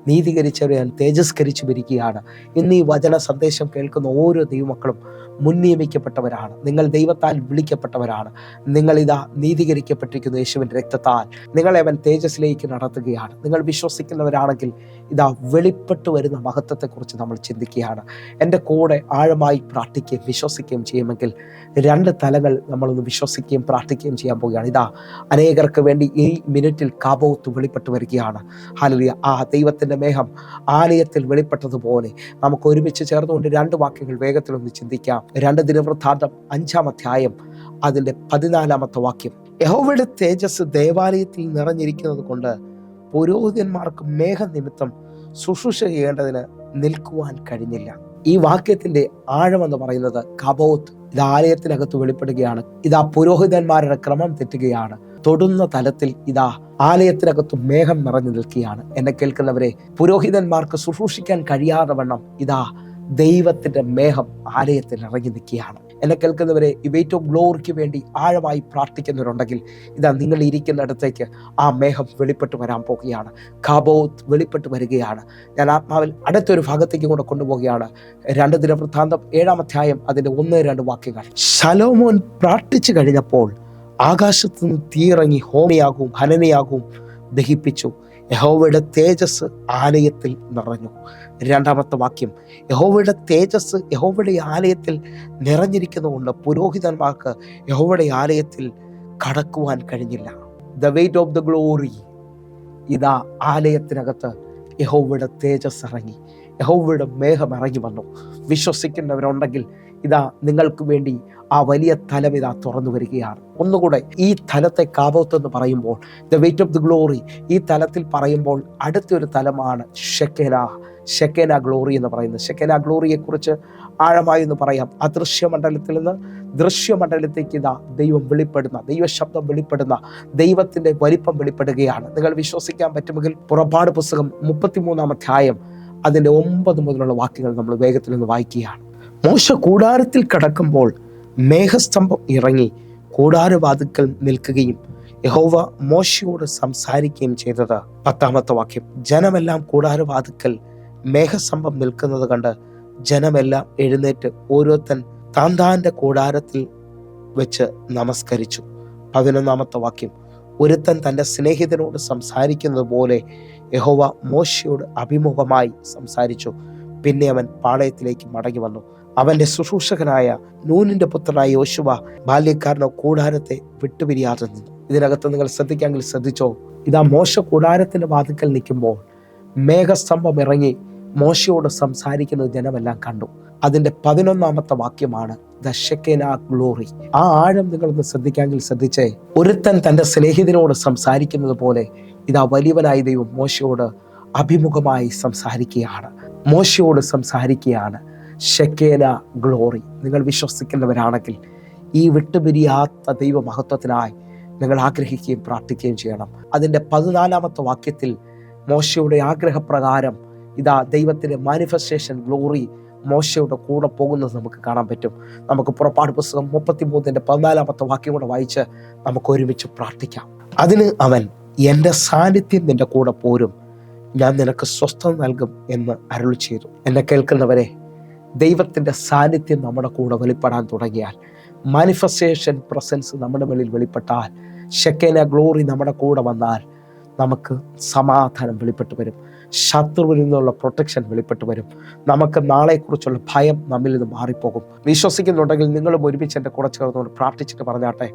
A: നീതീകരിച്ചവരെ ഞാൻ തേജസ്കരിച്ചു വരികയാണ്. ഇന്ന് ഈ വചന സന്ദേശം കേൾക്കുന്ന ഓരോ ദൈവമക്കളും മുൻ നിയമിക്കപ്പെട്ടവരാണ്. നിങ്ങൾ ദൈവത്താൽ വിളിക്കപ്പെട്ടവരാണ്. നിങ്ങളിതാ നീതീകരിക്കപ്പെട്ടിരിക്കുന്നു യേശുവിൻ്റെ രക്തത്താൽ. നിങ്ങളെ അവൻ തേജസ്സിലേക്ക് നടത്തുകയാണ്. നിങ്ങൾ വിശ്വസിക്കുന്നവരാണെങ്കിൽ ഇതാ വെളിപ്പെട്ടു വരുന്ന മഹത്വത്തെക്കുറിച്ച് നമ്മൾ ചിന്തിക്കുകയാണ്. എൻ്റെ കൂടെ ആഴമായി പ്രാർത്ഥിക്കുകയും വിശ്വസിക്കുകയും ചെയ്യുമെങ്കിൽ 2 തലങ്ങൾ നമ്മളൊന്ന് വിശ്വസിക്കുകയും പ്രാർത്ഥിക്കുകയും ചെയ്യാൻ പോവുകയാണ്. ഇതാ അനേകർക്ക് വേണ്ടി ഈ മിനിറ്റ് യൂണിറ്റിൽ കാബോത്ത് വെളിപ്പെട്ട് വരികയാണ്. ഹല്ലേലൂയ. ആ ദൈവത്തിൻ്റെ മേഘം ആലയത്തിൽ വെളിപ്പെട്ടതുപോലെ നമുക്ക് ഒരുമിച്ച് ചേർന്നുകൊണ്ട് 2 വാക്യങ്ങൾ വേഗത്തിലൊന്ന് ചിന്തിക്കാം. 2 ദിനവൃത്താന്തം 5-ാം അധ്യായം അതിൻ്റെ 14-ാമത്തെ വാക്യം. യഹോവയുടെ തേജസ് ദേവാലയത്തിൽ നിറഞ്ഞിരിക്കുന്നത് കൊണ്ട് പുരോഹിതന്മാർക്ക് മേഘനിമിത്തം ശുശ്രൂഷ ചെയ്യേണ്ടതിന് നിൽക്കുവാൻ കഴിഞ്ഞില്ല. ഈ വാക്യത്തിന്റെ ആഴമെന്ന് പറയുന്നത് കബോത്ത് ഇത് ആലയത്തിനകത്ത് വെളിപ്പെടുകയാണ്. ഇതാ പുരോഹിതന്മാരുടെ ക്രമം തെറ്റുകയാണ്. തൊടുന്ന തലത്തിൽ ഇതാ ആലയത്തിനകത്ത് മേഘം നിറഞ്ഞു നിൽക്കുകയാണ്. എന്നെ കേൾക്കുന്നവരെ, പുരോഹിതന്മാർക്ക് ശുശ്രൂഷിക്കാൻ കഴിയാതെ വണ്ണം ഇതാ ദൈവത്തിന്റെ മേഘം ആലയത്തിൽ ഇറങ്ങി നിൽക്കുകയാണ്. എന്നെ കേൾക്കുന്നവരെ, ഈ വെയിറ്റ് ഓഫ് ഗ്ലോറിക്ക് വേണ്ടി ആഴമായി പ്രാർത്ഥിക്കുന്നവരുണ്ടെങ്കിൽ ഇതാ നിങ്ങൾ ഇരിക്കുന്നിടത്തേക്ക് ആ മേഘം വെളിപ്പെട്ട് വരാൻ പോകുകയാണ്. കാബോത്ത് വെളിപ്പെട്ട് വരികയാണ്. ഞാൻ ആത്മാവിൽ അടുത്തൊരു ഭാഗത്തേക്ക് കൂടെ കൊണ്ടുപോവുകയാണ്. 2 ദിനവൃത്താന്തം 7-ാം അധ്യായം അതിന്റെ 1-2 വാക്യങ്ങൾ. ശലോമോൻ പ്രാർത്ഥിച്ചു കഴിഞ്ഞപ്പോൾ ആകാശത്ത് നിന്ന് തീയിറങ്ങി ഹോമയാകും ഹനനയാകും ദഹിപ്പിച്ചു. യഹോവയുടെ തേജസ് ആലയത്തിൽ നിറഞ്ഞു. 2-ാമത്തെ വാക്യം. യഹോവയുടെ തേജസ് യഹോവയുടെ ആലയത്തിൽ നിറഞ്ഞിരിക്കുന്നതുകൊണ്ട് പുരോഹിതന്മാർക്ക് യഹോവയുടെ ആലയത്തിൽ കടക്കുവാൻ കഴിഞ്ഞില്ല. The weight of the glory. ഇതാ ആലയത്തിനകത്ത് യഹോവയുടെ തേജസ് ഇറങ്ങി, യഹോവയുടെ മേഘം ഇറങ്ങി വന്നു. വിശ്വസിക്കുന്നവരുണ്ടെങ്കിൽ ഇതാ നിങ്ങൾക്ക് വേണ്ടി ആ വലിയ തലം ഇതാ തുറന്നു വരികയാണ്. ഒന്നുകൂടെ ഈ തലത്തെ കാബോത്ത് എന്ന് പറയുമ്പോൾ, the weight of the glory, ഈ തലത്തിൽ പറയുമ്പോൾ അടുത്തൊരു തലമാണ് ഷെക്കേന ഗ്ലോറി എന്ന് പറയുന്നത്. ഷെക്കേന ഗ്ലോറിയെ കുറിച്ച് ആഴമായി എന്ന് പറയാം. അദൃശ്യമണ്ഡലത്തിൽ നിന്ന് ദൃശ്യമണ്ഡലത്തേക്ക് ഇതാ ദൈവം വെളിപ്പെടുന്ന, ദൈവശബ്ദം വെളിപ്പെടുന്ന, ദൈവത്തിന്റെ വലിപ്പം വെളിപ്പെടുകയാണ്. നിങ്ങൾ വിശ്വസിക്കാൻ പറ്റുമെങ്കിൽ പുറപ്പാട് പുസ്തകം 33-ാം അധ്യായം അതിൻ്റെ 9 മുതലുള്ള വാക്യങ്ങൾ നമ്മൾ വേഗത്തിൽ നിന്ന് വായിക്കുകയാണ്. മോശ കൂടാരത്തിൽ കടക്കുമ്പോൾ മേഘസ്തംഭം ഇറങ്ങി കൂടാരവാതിൽക്കൽ നിൽക്കുകയും യഹോവ മോശയോട് സംസാരിക്കുകയും ചെയ്തത്. 10-ാമത്തെ വാക്യം. ജനമെല്ലാം കൂടാരവാതിൽക്കൽ മേഘസ്തംഭം നിൽക്കുന്നത് കണ്ട് ജനമെല്ലാം എഴുന്നേറ്റ് ഓരോരുത്തൻ താന്താന്റെ കൂടാരത്തിൽ വെച്ച് നമസ്കരിച്ചു. 11-ാമത്തെ വാക്യം. ഒരുത്തൻ തൻ്റെ സ്നേഹിതനോട് സംസാരിക്കുന്നത് പോലെ യഹോവ മോശയോട് അഭിമുഖമായി സംസാരിച്ചു. പിന്നെ അവൻ പാളയത്തിലേക്ക് മടങ്ങി വന്നു. അവന്റെ ശുശ്രൂഷകനായ നൂനിന്റെ പുത്രനായ യോശുവ ബാല്യക്കാരനോ കൂടാരത്തെ വിട്ടുപിരിയാതെ നിന്നു. ഇതിനകത്ത് നിങ്ങൾ ശ്രദ്ധിക്കാമെങ്കിൽ ശ്രദ്ധിച്ചോ. ഇതാ മോശ കൂടാരത്തിന്റെ വാതിൽക്കൽ നിൽക്കുമ്പോൾ മേഘസ്തംഭം ഇറങ്ങി മോശയോട് സംസാരിക്കുന്നത് ജനമെല്ലാം കണ്ടു. അതിന്റെ 11-ാമത്തെ വാക്യമാണ് ദ ഷെക്കേന ഗ്ലോറി. ആ ആഴം നിങ്ങളൊന്ന് ശ്രദ്ധിക്കാമെങ്കിൽ ശ്രദ്ധിച്ചേ. ഒരുത്തൻ തൻ്റെ സ്നേഹിതനോട് സംസാരിക്കുന്നത് പോലെ ഇതാ വലിയവനായ ദൈവം മോശയോട് അഭിമുഖമായി സംസാരിക്കുകയാണ്. മോശയോട് സംസാരിക്കുകയാണ്. ഷെക്കേന ഗ്ലോറി. നിങ്ങൾ വിശ്വസിക്കുന്നവരാണെങ്കിൽ ഈ വിട്ടുപിരിയാത്ത ദൈവമഹത്വത്തിനായി നിങ്ങൾ ആഗ്രഹിക്കുകയും പ്രാർത്ഥിക്കുകയും ചെയ്യണം. അതിൻ്റെ 14-ാമത്തെ വാക്യത്തിൽ മോശയുടെ ആഗ്രഹപ്രകാരം ഇതാ ദൈവത്തിൻ്റെ മാനിഫെസ്റ്റേഷൻ ഗ്ലോറി മോശയുടെ കൂടെ പോകുന്നത് നമുക്ക് കാണാൻ പറ്റും. നമുക്ക് പുറപ്പാട് പുസ്തകം 33-ന്റെ 14-ാമത്തെ വാക്യം കൂടെ വായിച്ച് നമുക്ക് ഒരുമിച്ച് പ്രാർത്ഥിക്കാം. അതിന് അവൻ, എൻ്റെ സാന്നിധ്യം നിന്റെ കൂടെ പോരും, ഞാൻ നിനക്ക് സ്വസ്ഥത നൽകും എന്ന് അരുളി ചെയ്തു. എന്നെ കേൾക്കുന്നവരെ, ദൈവത്തിൻ്റെ സാന്നിധ്യം നമ്മുടെ കൂടെ വെളിപ്പെടാൻ തുടങ്ങിയാൽ, മാനിഫെസ്റ്റേഷൻ പ്രസൻസ് നമ്മുടെ മേളിൽ വെളിപ്പെട്ടാൽ, ഷെക്കേന ഗ്ലോറി നമ്മുടെ കൂടെ വന്നാൽ നമുക്ക് സമാധാനം വെളിപ്പെട്ട് വരും. ശത്രുവിൽ നിന്നുള്ള പ്രൊട്ടക്ഷൻ വെളിപ്പെട്ട് വരും. നമുക്ക് നാളെക്കുറിച്ചുള്ള ഭയം നമ്മിൽ നിന്ന് മാറിപ്പോകും. വിശ്വസിക്കുന്നുണ്ടെങ്കിൽ നിങ്ങളും ഒരുമിച്ച് എൻ്റെ കൂടെ ചേർന്നുകൊണ്ട് പ്രാർത്ഥിച്ചിട്ട് പറഞ്ഞാട്ടെ,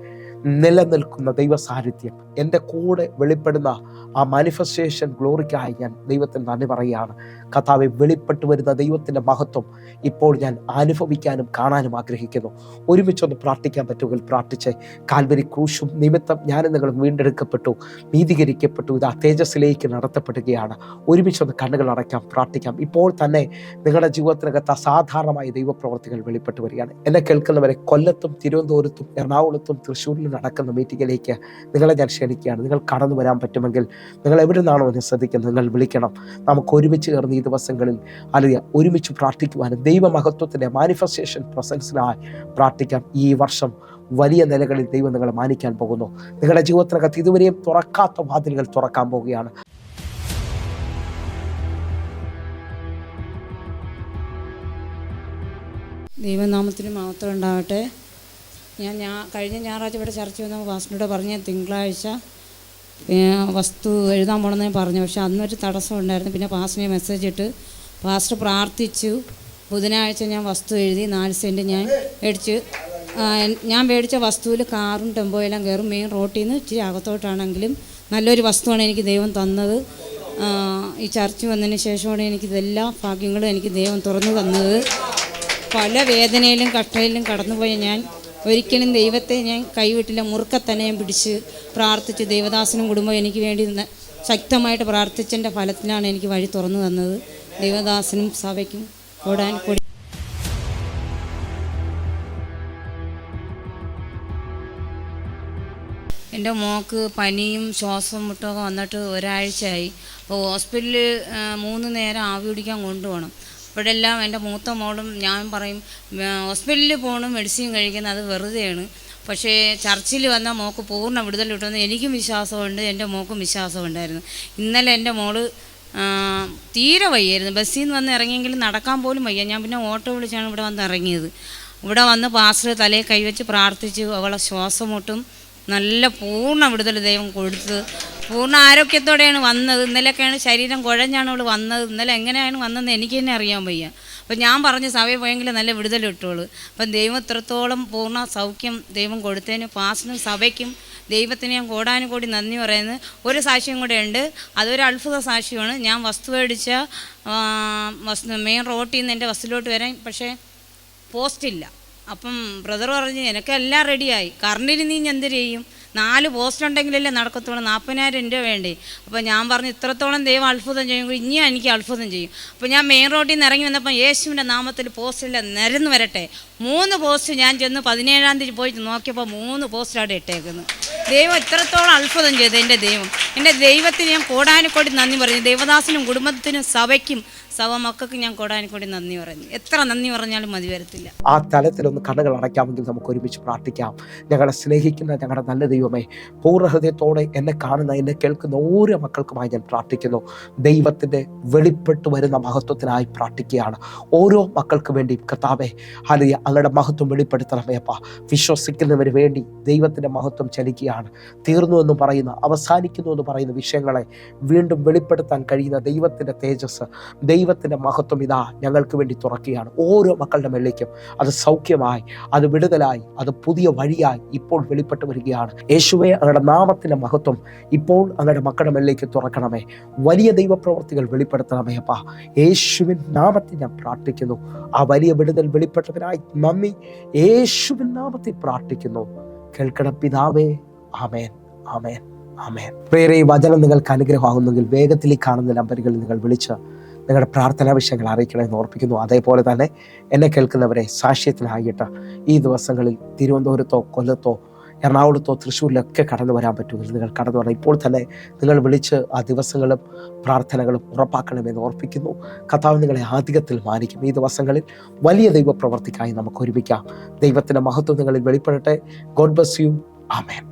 A: നിലനിൽക്കുന്ന ദൈവ സാന്നിധ്യം എൻ്റെ കൂടെ വെളിപ്പെടുന്ന ആ മാനിഫെസ്റ്റേഷൻ ഗ്ലോറിക്കായി ഞാൻ ദൈവത്തിന് നന്ദി പറയുകയാണ്. കർത്താവെ, വെളിപ്പെട്ട് വരുന്ന ദൈവത്തിൻ്റെ മഹത്വം ഇപ്പോൾ ഞാൻ അനുഭവിക്കാനും കാണാനും ആഗ്രഹിക്കുന്നു. ഒരുമിച്ചൊന്ന് പ്രാർത്ഥിക്കാൻ പറ്റുമെങ്കിൽ പ്രാർത്ഥിച്ച്. കാൽവരി ക്രൂശും നിമിത്തം ഞാനും നിങ്ങളും വീണ്ടെടുക്കപ്പെട്ടു, നീതീകരിക്കപ്പെട്ടു, ഇതാ തേജസ്സിലേക്ക് നടത്തപ്പെടുകയാണ്. ഒരുമിച്ചൊന്ന് കണ്ണുകൾ അടയ്ക്കാം, പ്രാർത്ഥിക്കാം. ഇപ്പോൾ തന്നെ നിങ്ങളുടെ ജീവിതത്തിനകത്ത് അസാധാരണമായ ദൈവപ്രവർത്തികൾ വെളിപ്പെട്ട് വരികയാണ്. എന്നെ കേൾക്കുന്നവരെ, കൊല്ലത്തും തിരുവനന്തപുരത്തും എറണാകുളത്തും തൃശ്ശൂരിലും നടക്കുന്ന മീറ്റിങ്ങിലേക്ക് നിങ്ങളെ ഞാൻ ക്ഷണിക്കുകയാണ്. നിങ്ങൾ കടന്നു വരാൻ പറ്റുമെങ്കിൽ നിങ്ങൾ എവിടെ നിന്നാണോ എന്നെ ശ്രദ്ധിക്കുന്നത്, നിങ്ങൾ വിളിക്കണം. നമുക്ക് ഒരുമിച്ച് ചേർന്ന് ഈ ദിവസങ്ങളിൽ അല്ലെങ്കിൽ ഒരുമിച്ച് പ്രാർത്ഥിക്കുവാനും ദൈവമഹത്വത്തിൻ്റെ മാനിഫെസ്റ്റേഷൻ പ്രസൻസിനായി പ്രാർത്ഥിക്കാം. ഈ വർഷം വലിയ നിലകളിൽ ദൈവം നിങ്ങളെ മാനിക്കാൻ പോകുന്നു. നിങ്ങളുടെ ജീവിതത്തിനകത്ത് ഇതുവരെയും തുറക്കാത്ത വാതിലുകൾ തുറക്കാൻ പോവുകയാണ്.
B: ദൈവനാമത്തിന് മഹത്വം ഉണ്ടാവട്ടെ. കഴിഞ്ഞ ഞായറാഴ്ച ഇവിടെ ചർച്ച വന്നപ്പോൾ പാസ്റ്ററിനോട് പറഞ്ഞ് തിങ്കളാഴ്ച വസ്തു എഴുതാൻ പോകണമെന്ന് ഞാൻ പറഞ്ഞു. പക്ഷെ അന്നൊരു തടസ്സം ഉണ്ടായിരുന്നു. പിന്നെ പാസ്റ്ററിനെ മെസ്സേജ് ഇട്ട് പാസ്റ്റർ പ്രാർത്ഥിച്ചു. ബുധനാഴ്ച ഞാൻ വസ്തു എഴുതി 4 സെൻറ്റ് ഞാൻ മേടിച്ചു. ഞാൻ മേടിച്ച വസ്തുവിൽ കാറും ടെമ്പോയെല്ലാം കയറും. മെയിൻ റോട്ടിൽ നിന്ന് ഇച്ചിരി അകത്തോട്ടാണെങ്കിലും നല്ലൊരു വസ്തുവാണ് എനിക്ക് ദൈവം തന്നത്. ഈ ചർച്ച വന്നതിന് ശേഷമാണ് എനിക്കിതെല്ലാ ഭാഗ്യങ്ങളും എനിക്ക് ദൈവം തുറന്നു തന്നത്. പല വേദനയിലും കഷ്ടയിലും കടന്നുപോയ ഞാൻ ഒരിക്കലും ദൈവത്തെ ഞാൻ കൈവിട്ടില്ല. മുറുക്കെ തന്നെ ഞാൻ പിടിച്ച് പ്രാർത്ഥിച്ച് ദൈവദാസനും കുടുംബം എനിക്ക് വേണ്ടി ശക്തമായിട്ട് പ്രാർത്ഥിച്ചതിൻ്റെ ഫലത്തിലാണ് എനിക്ക് വഴി തുറന്നു തന്നത്. ദൈവദാസനും സഭയ്ക്കും കൊടി എൻ്റെ മോൾക്ക് പനിയും ശ്വാസം മുട്ടൊക്കെ വന്നിട്ട് ഒരാഴ്ചയായി. അപ്പോൾ ഹോസ്പിറ്റലിൽ 3 നേരം ആവി പിടിക്കാൻ കൊണ്ടുപോകണം. അപ്പോഴെല്ലാം എൻ്റെ മൂത്ത മോളും ഞാൻ പറയും ഹോസ്പിറ്റലിൽ പോകണം, മെഡിസിൻ കഴിക്കുന്നത് അത് വെറുതെയാണ്. പക്ഷേ ചർച്ചിൽ വന്ന മോൾക്ക് പൂർണ്ണ വിടുതൽ കിട്ടുമെന്ന് എനിക്കും വിശ്വാസമുണ്ട്, എൻ്റെ മോൾക്കും വിശ്വാസമുണ്ടായിരുന്നു. ഇന്നലെ എൻ്റെ മോള് തീരെ വയ്യായിരുന്നു. ബസ്സിൽ നിന്ന് വന്ന് ഇറങ്ങിയെങ്കിലും നടക്കാൻ പോലും വയ്യ. ഞാൻ പിന്നെ ഓട്ടോ വിളിച്ചാണ് ഇവിടെ വന്ന് ഇറങ്ങിയത്. ഇവിടെ വന്ന് പാസ്റ്റർ തലയിൽ കൈവച്ച് പ്രാർത്ഥിച്ചു. അവളെ ശ്വാസം മുട്ടും നല്ല പൂർണ്ണ വിടുതൽ ദൈവം കൊടുത്ത് പൂർണ്ണ ആരോഗ്യത്തോടെയാണ് വന്നത്. ഇന്നലെയൊക്കെയാണ് ശരീരം കുഴഞ്ഞാണ് അവൾ വന്നത്. ഇന്നലെ എങ്ങനെയാണ് വന്നതെന്ന് എനിക്ക് തന്നെ അറിയാൻ വയ്യ. അപ്പം ഞാൻ പറഞ്ഞ് സഭയിൽ പോയെങ്കിൽ നല്ല വിടുതൽ കിട്ടുള്ളൂ. അപ്പം ദൈവം ഇത്രത്തോളം പൂർണ്ണ സൗഖ്യം ദൈവം കൊടുത്തതിന് പാസ്റ്ററിനും സഭയ്ക്കും ദൈവത്തിന് ഞാൻ കോടാനുകോടി നന്ദി പറയുന്നത്. ഒരു സാക്ഷ്യം കൂടെ ഉണ്ട്, അതൊരു അത്ഭുത സാക്ഷ്യമാണ്. ഞാൻ വസ്തു മേടിച്ച മെയിൻ റോട്ടിൽ നിന്ന് എൻ്റെ ബസ്സിലോട്ട് വരാൻ പക്ഷേ പോസ്റ്റില്ല. അപ്പം ബ്രദർ പറഞ്ഞ് എനിക്കെല്ലാം റെഡിയായി, കറണ്ടിന് നീ എന്ത് ചെയ്യും, 4 പോസ്റ്റ് ഉണ്ടെങ്കിലല്ലേ നടക്കത്തുള്ളൂ, 40,000 രൂപ വേണ്ടേ. അപ്പോൾ ഞാൻ പറഞ്ഞു ഇത്രത്തോളം ദൈവം അത്ഭുതം ചെയ്യുമ്പോൾ ഇനിയും എനിക്ക് അത്ഭുതം ചെയ്യും. അപ്പോൾ ഞാൻ മെയിൻ റോഡിൽ നിന്ന് ഇറങ്ങി വന്നപ്പോൾ യേശുവിൻ്റെ നാമത്തിൽ പോസ്റ്റില്ല നിരന്ന് വരട്ടെ. 3 പോസ്റ്റ് ഞാൻ ചെന്ന് 17-ാം തീയതി പോയി നോക്കിയപ്പോൾ 3 പോസ്റ്റാണ് ഇട്ടേക്കുന്നത്. ദൈവം ഇത്രത്തോളം അത്ഭുതം ചെയ്തു എൻ്റെ ദൈവത്തിന് ഞാൻ കോടാനുകോടി നന്ദി പറഞ്ഞു. ദൈവദാസനും കുടുംബത്തിനും സഭയ്ക്കും സഭ മക്കൾക്ക് ഞാൻ കോടാനുകോടി നന്ദി പറഞ്ഞു. എത്ര നന്ദി പറഞ്ഞാലും മതി വരത്തില്ല.
A: ആ തലത്തിലൊന്ന് കണ്ണുകൾ അടയ്ക്കാമെങ്കിൽ നമുക്ക് ഒരുമിച്ച് പ്രാർത്ഥിക്കാം. ഞങ്ങളെ സ്നേഹിക്കുന്ന ഞങ്ങളുടെ നല്ല ദൈവമേ, പൂർണ്ണ ഹൃദയത്തോടെ എന്നെ കാണുന്ന എന്നെ കേൾക്കുന്ന ഓരോ മക്കൾക്കുമായി ഞാൻ പ്രാർത്ഥിക്കുന്നു. ദൈവത്തിൻ്റെ വെളിപ്പെട്ട് വരുന്ന മഹത്വത്തിനായി പ്രാർത്ഥിക്കുകയാണ്. ഓരോ മക്കൾക്ക് വേണ്ടി കർത്താവേ, ഹല്ലേലൂയ, അങ്ങയുടെ മഹത്വം വെളിപ്പെടുത്തണമേ അപ്പാ. വിശ്വസിക്കുന്നവന് വേണ്ടി ദൈവത്തിൻ്റെ മഹത്വം ചലിക്കുകയാണ്. തീർന്നു എന്ന് പറയുന്ന, അവസാനിക്കുന്നു എന്ന് പറയുന്ന വിഷയങ്ങളെ വീണ്ടും വെളിപ്പെടുത്താൻ കഴിയുന്ന ദൈവത്തിൻ്റെ തേജസ്, ദൈവത്തിൻ്റെ മഹത്വം ഇതാ ഞങ്ങൾക്ക് വേണ്ടി തുറക്കുകയാണ്. ഓരോ മക്കളുടെ മേലേക്കും അത് സൗഖ്യമായി, അത് വിടുതലായി, അത് പുതിയ വഴിയായി ഇപ്പോൾ വെളിപ്പെട്ട് വരികയാണ്. യേശുവേ, അങ്ങയുടെ നാമത്തിൻ്റെ മഹത്വം ഇപ്പോൾ അങ്ങയുടെ മക്കളുടെ മേലേക്ക് തുറക്കണമേ. വലിയ ദൈവപ്രവൃത്തികൾ വെളിപ്പെടുത്തണമേ അപ്പാ. യേശുവിൻ നാമത്തിൽ ഞാൻ പ്രാർത്ഥിക്കുന്നു. ആ വലിയ വിടുതൽ വെളിപ്പെട്ടതിനായി നന്ദി. യേശുവിൻ നാമത്തിൽ പ്രാർത്ഥിക്കുന്നു. കേൾക്കണം പിതാവേ. ആമേൻ, ആമേൻ, ആമേൻ. വേറെ ഈ വചനം നിങ്ങൾക്ക് അനുഗ്രഹമാകുന്നെങ്കിൽ വേഗത്തിൽ ഈ കാണുന്ന നമ്പറുകളിൽ നിങ്ങൾ വിളിച്ച് നിങ്ങളുടെ പ്രാർത്ഥനാ വിഷയങ്ങൾ അറിയിക്കണമെന്ന് ഓർപ്പിക്കുന്നു. അതേപോലെ തന്നെ എന്നെ കേൾക്കുന്നവരെ സാക്ഷ്യത്തിനായിട്ട് ഈ ദിവസങ്ങളിൽ തിരുവനന്തപുരത്തോ കൊല്ലത്തോ എറണാകുളത്തോ തൃശ്ശൂരിലൊക്കെ കടന്നു വരാൻ പറ്റുമെങ്കിൽ നിങ്ങൾ കടന്നു വരണം. ഇപ്പോൾ തന്നെ നിങ്ങൾ വിളിച്ച് ആ ദിവസങ്ങളും പ്രാർത്ഥനകളും ഉറപ്പാക്കണമെന്ന് ഓർപ്പിക്കുന്നു. കർത്താവ് നിങ്ങളെ അധികത്തിൽ മാനിക്കും. ഈ ദിവസങ്ങളിൽ വലിയ ദൈവപ്രവർത്തിക്കായി നമുക്ക് ഒരുമിക്കാം. ദൈവത്തിൻ്റെ മഹത്വം നിങ്ങളിൽ വെളിപ്പെടട്ടെ. God bless you. ആമേൻ.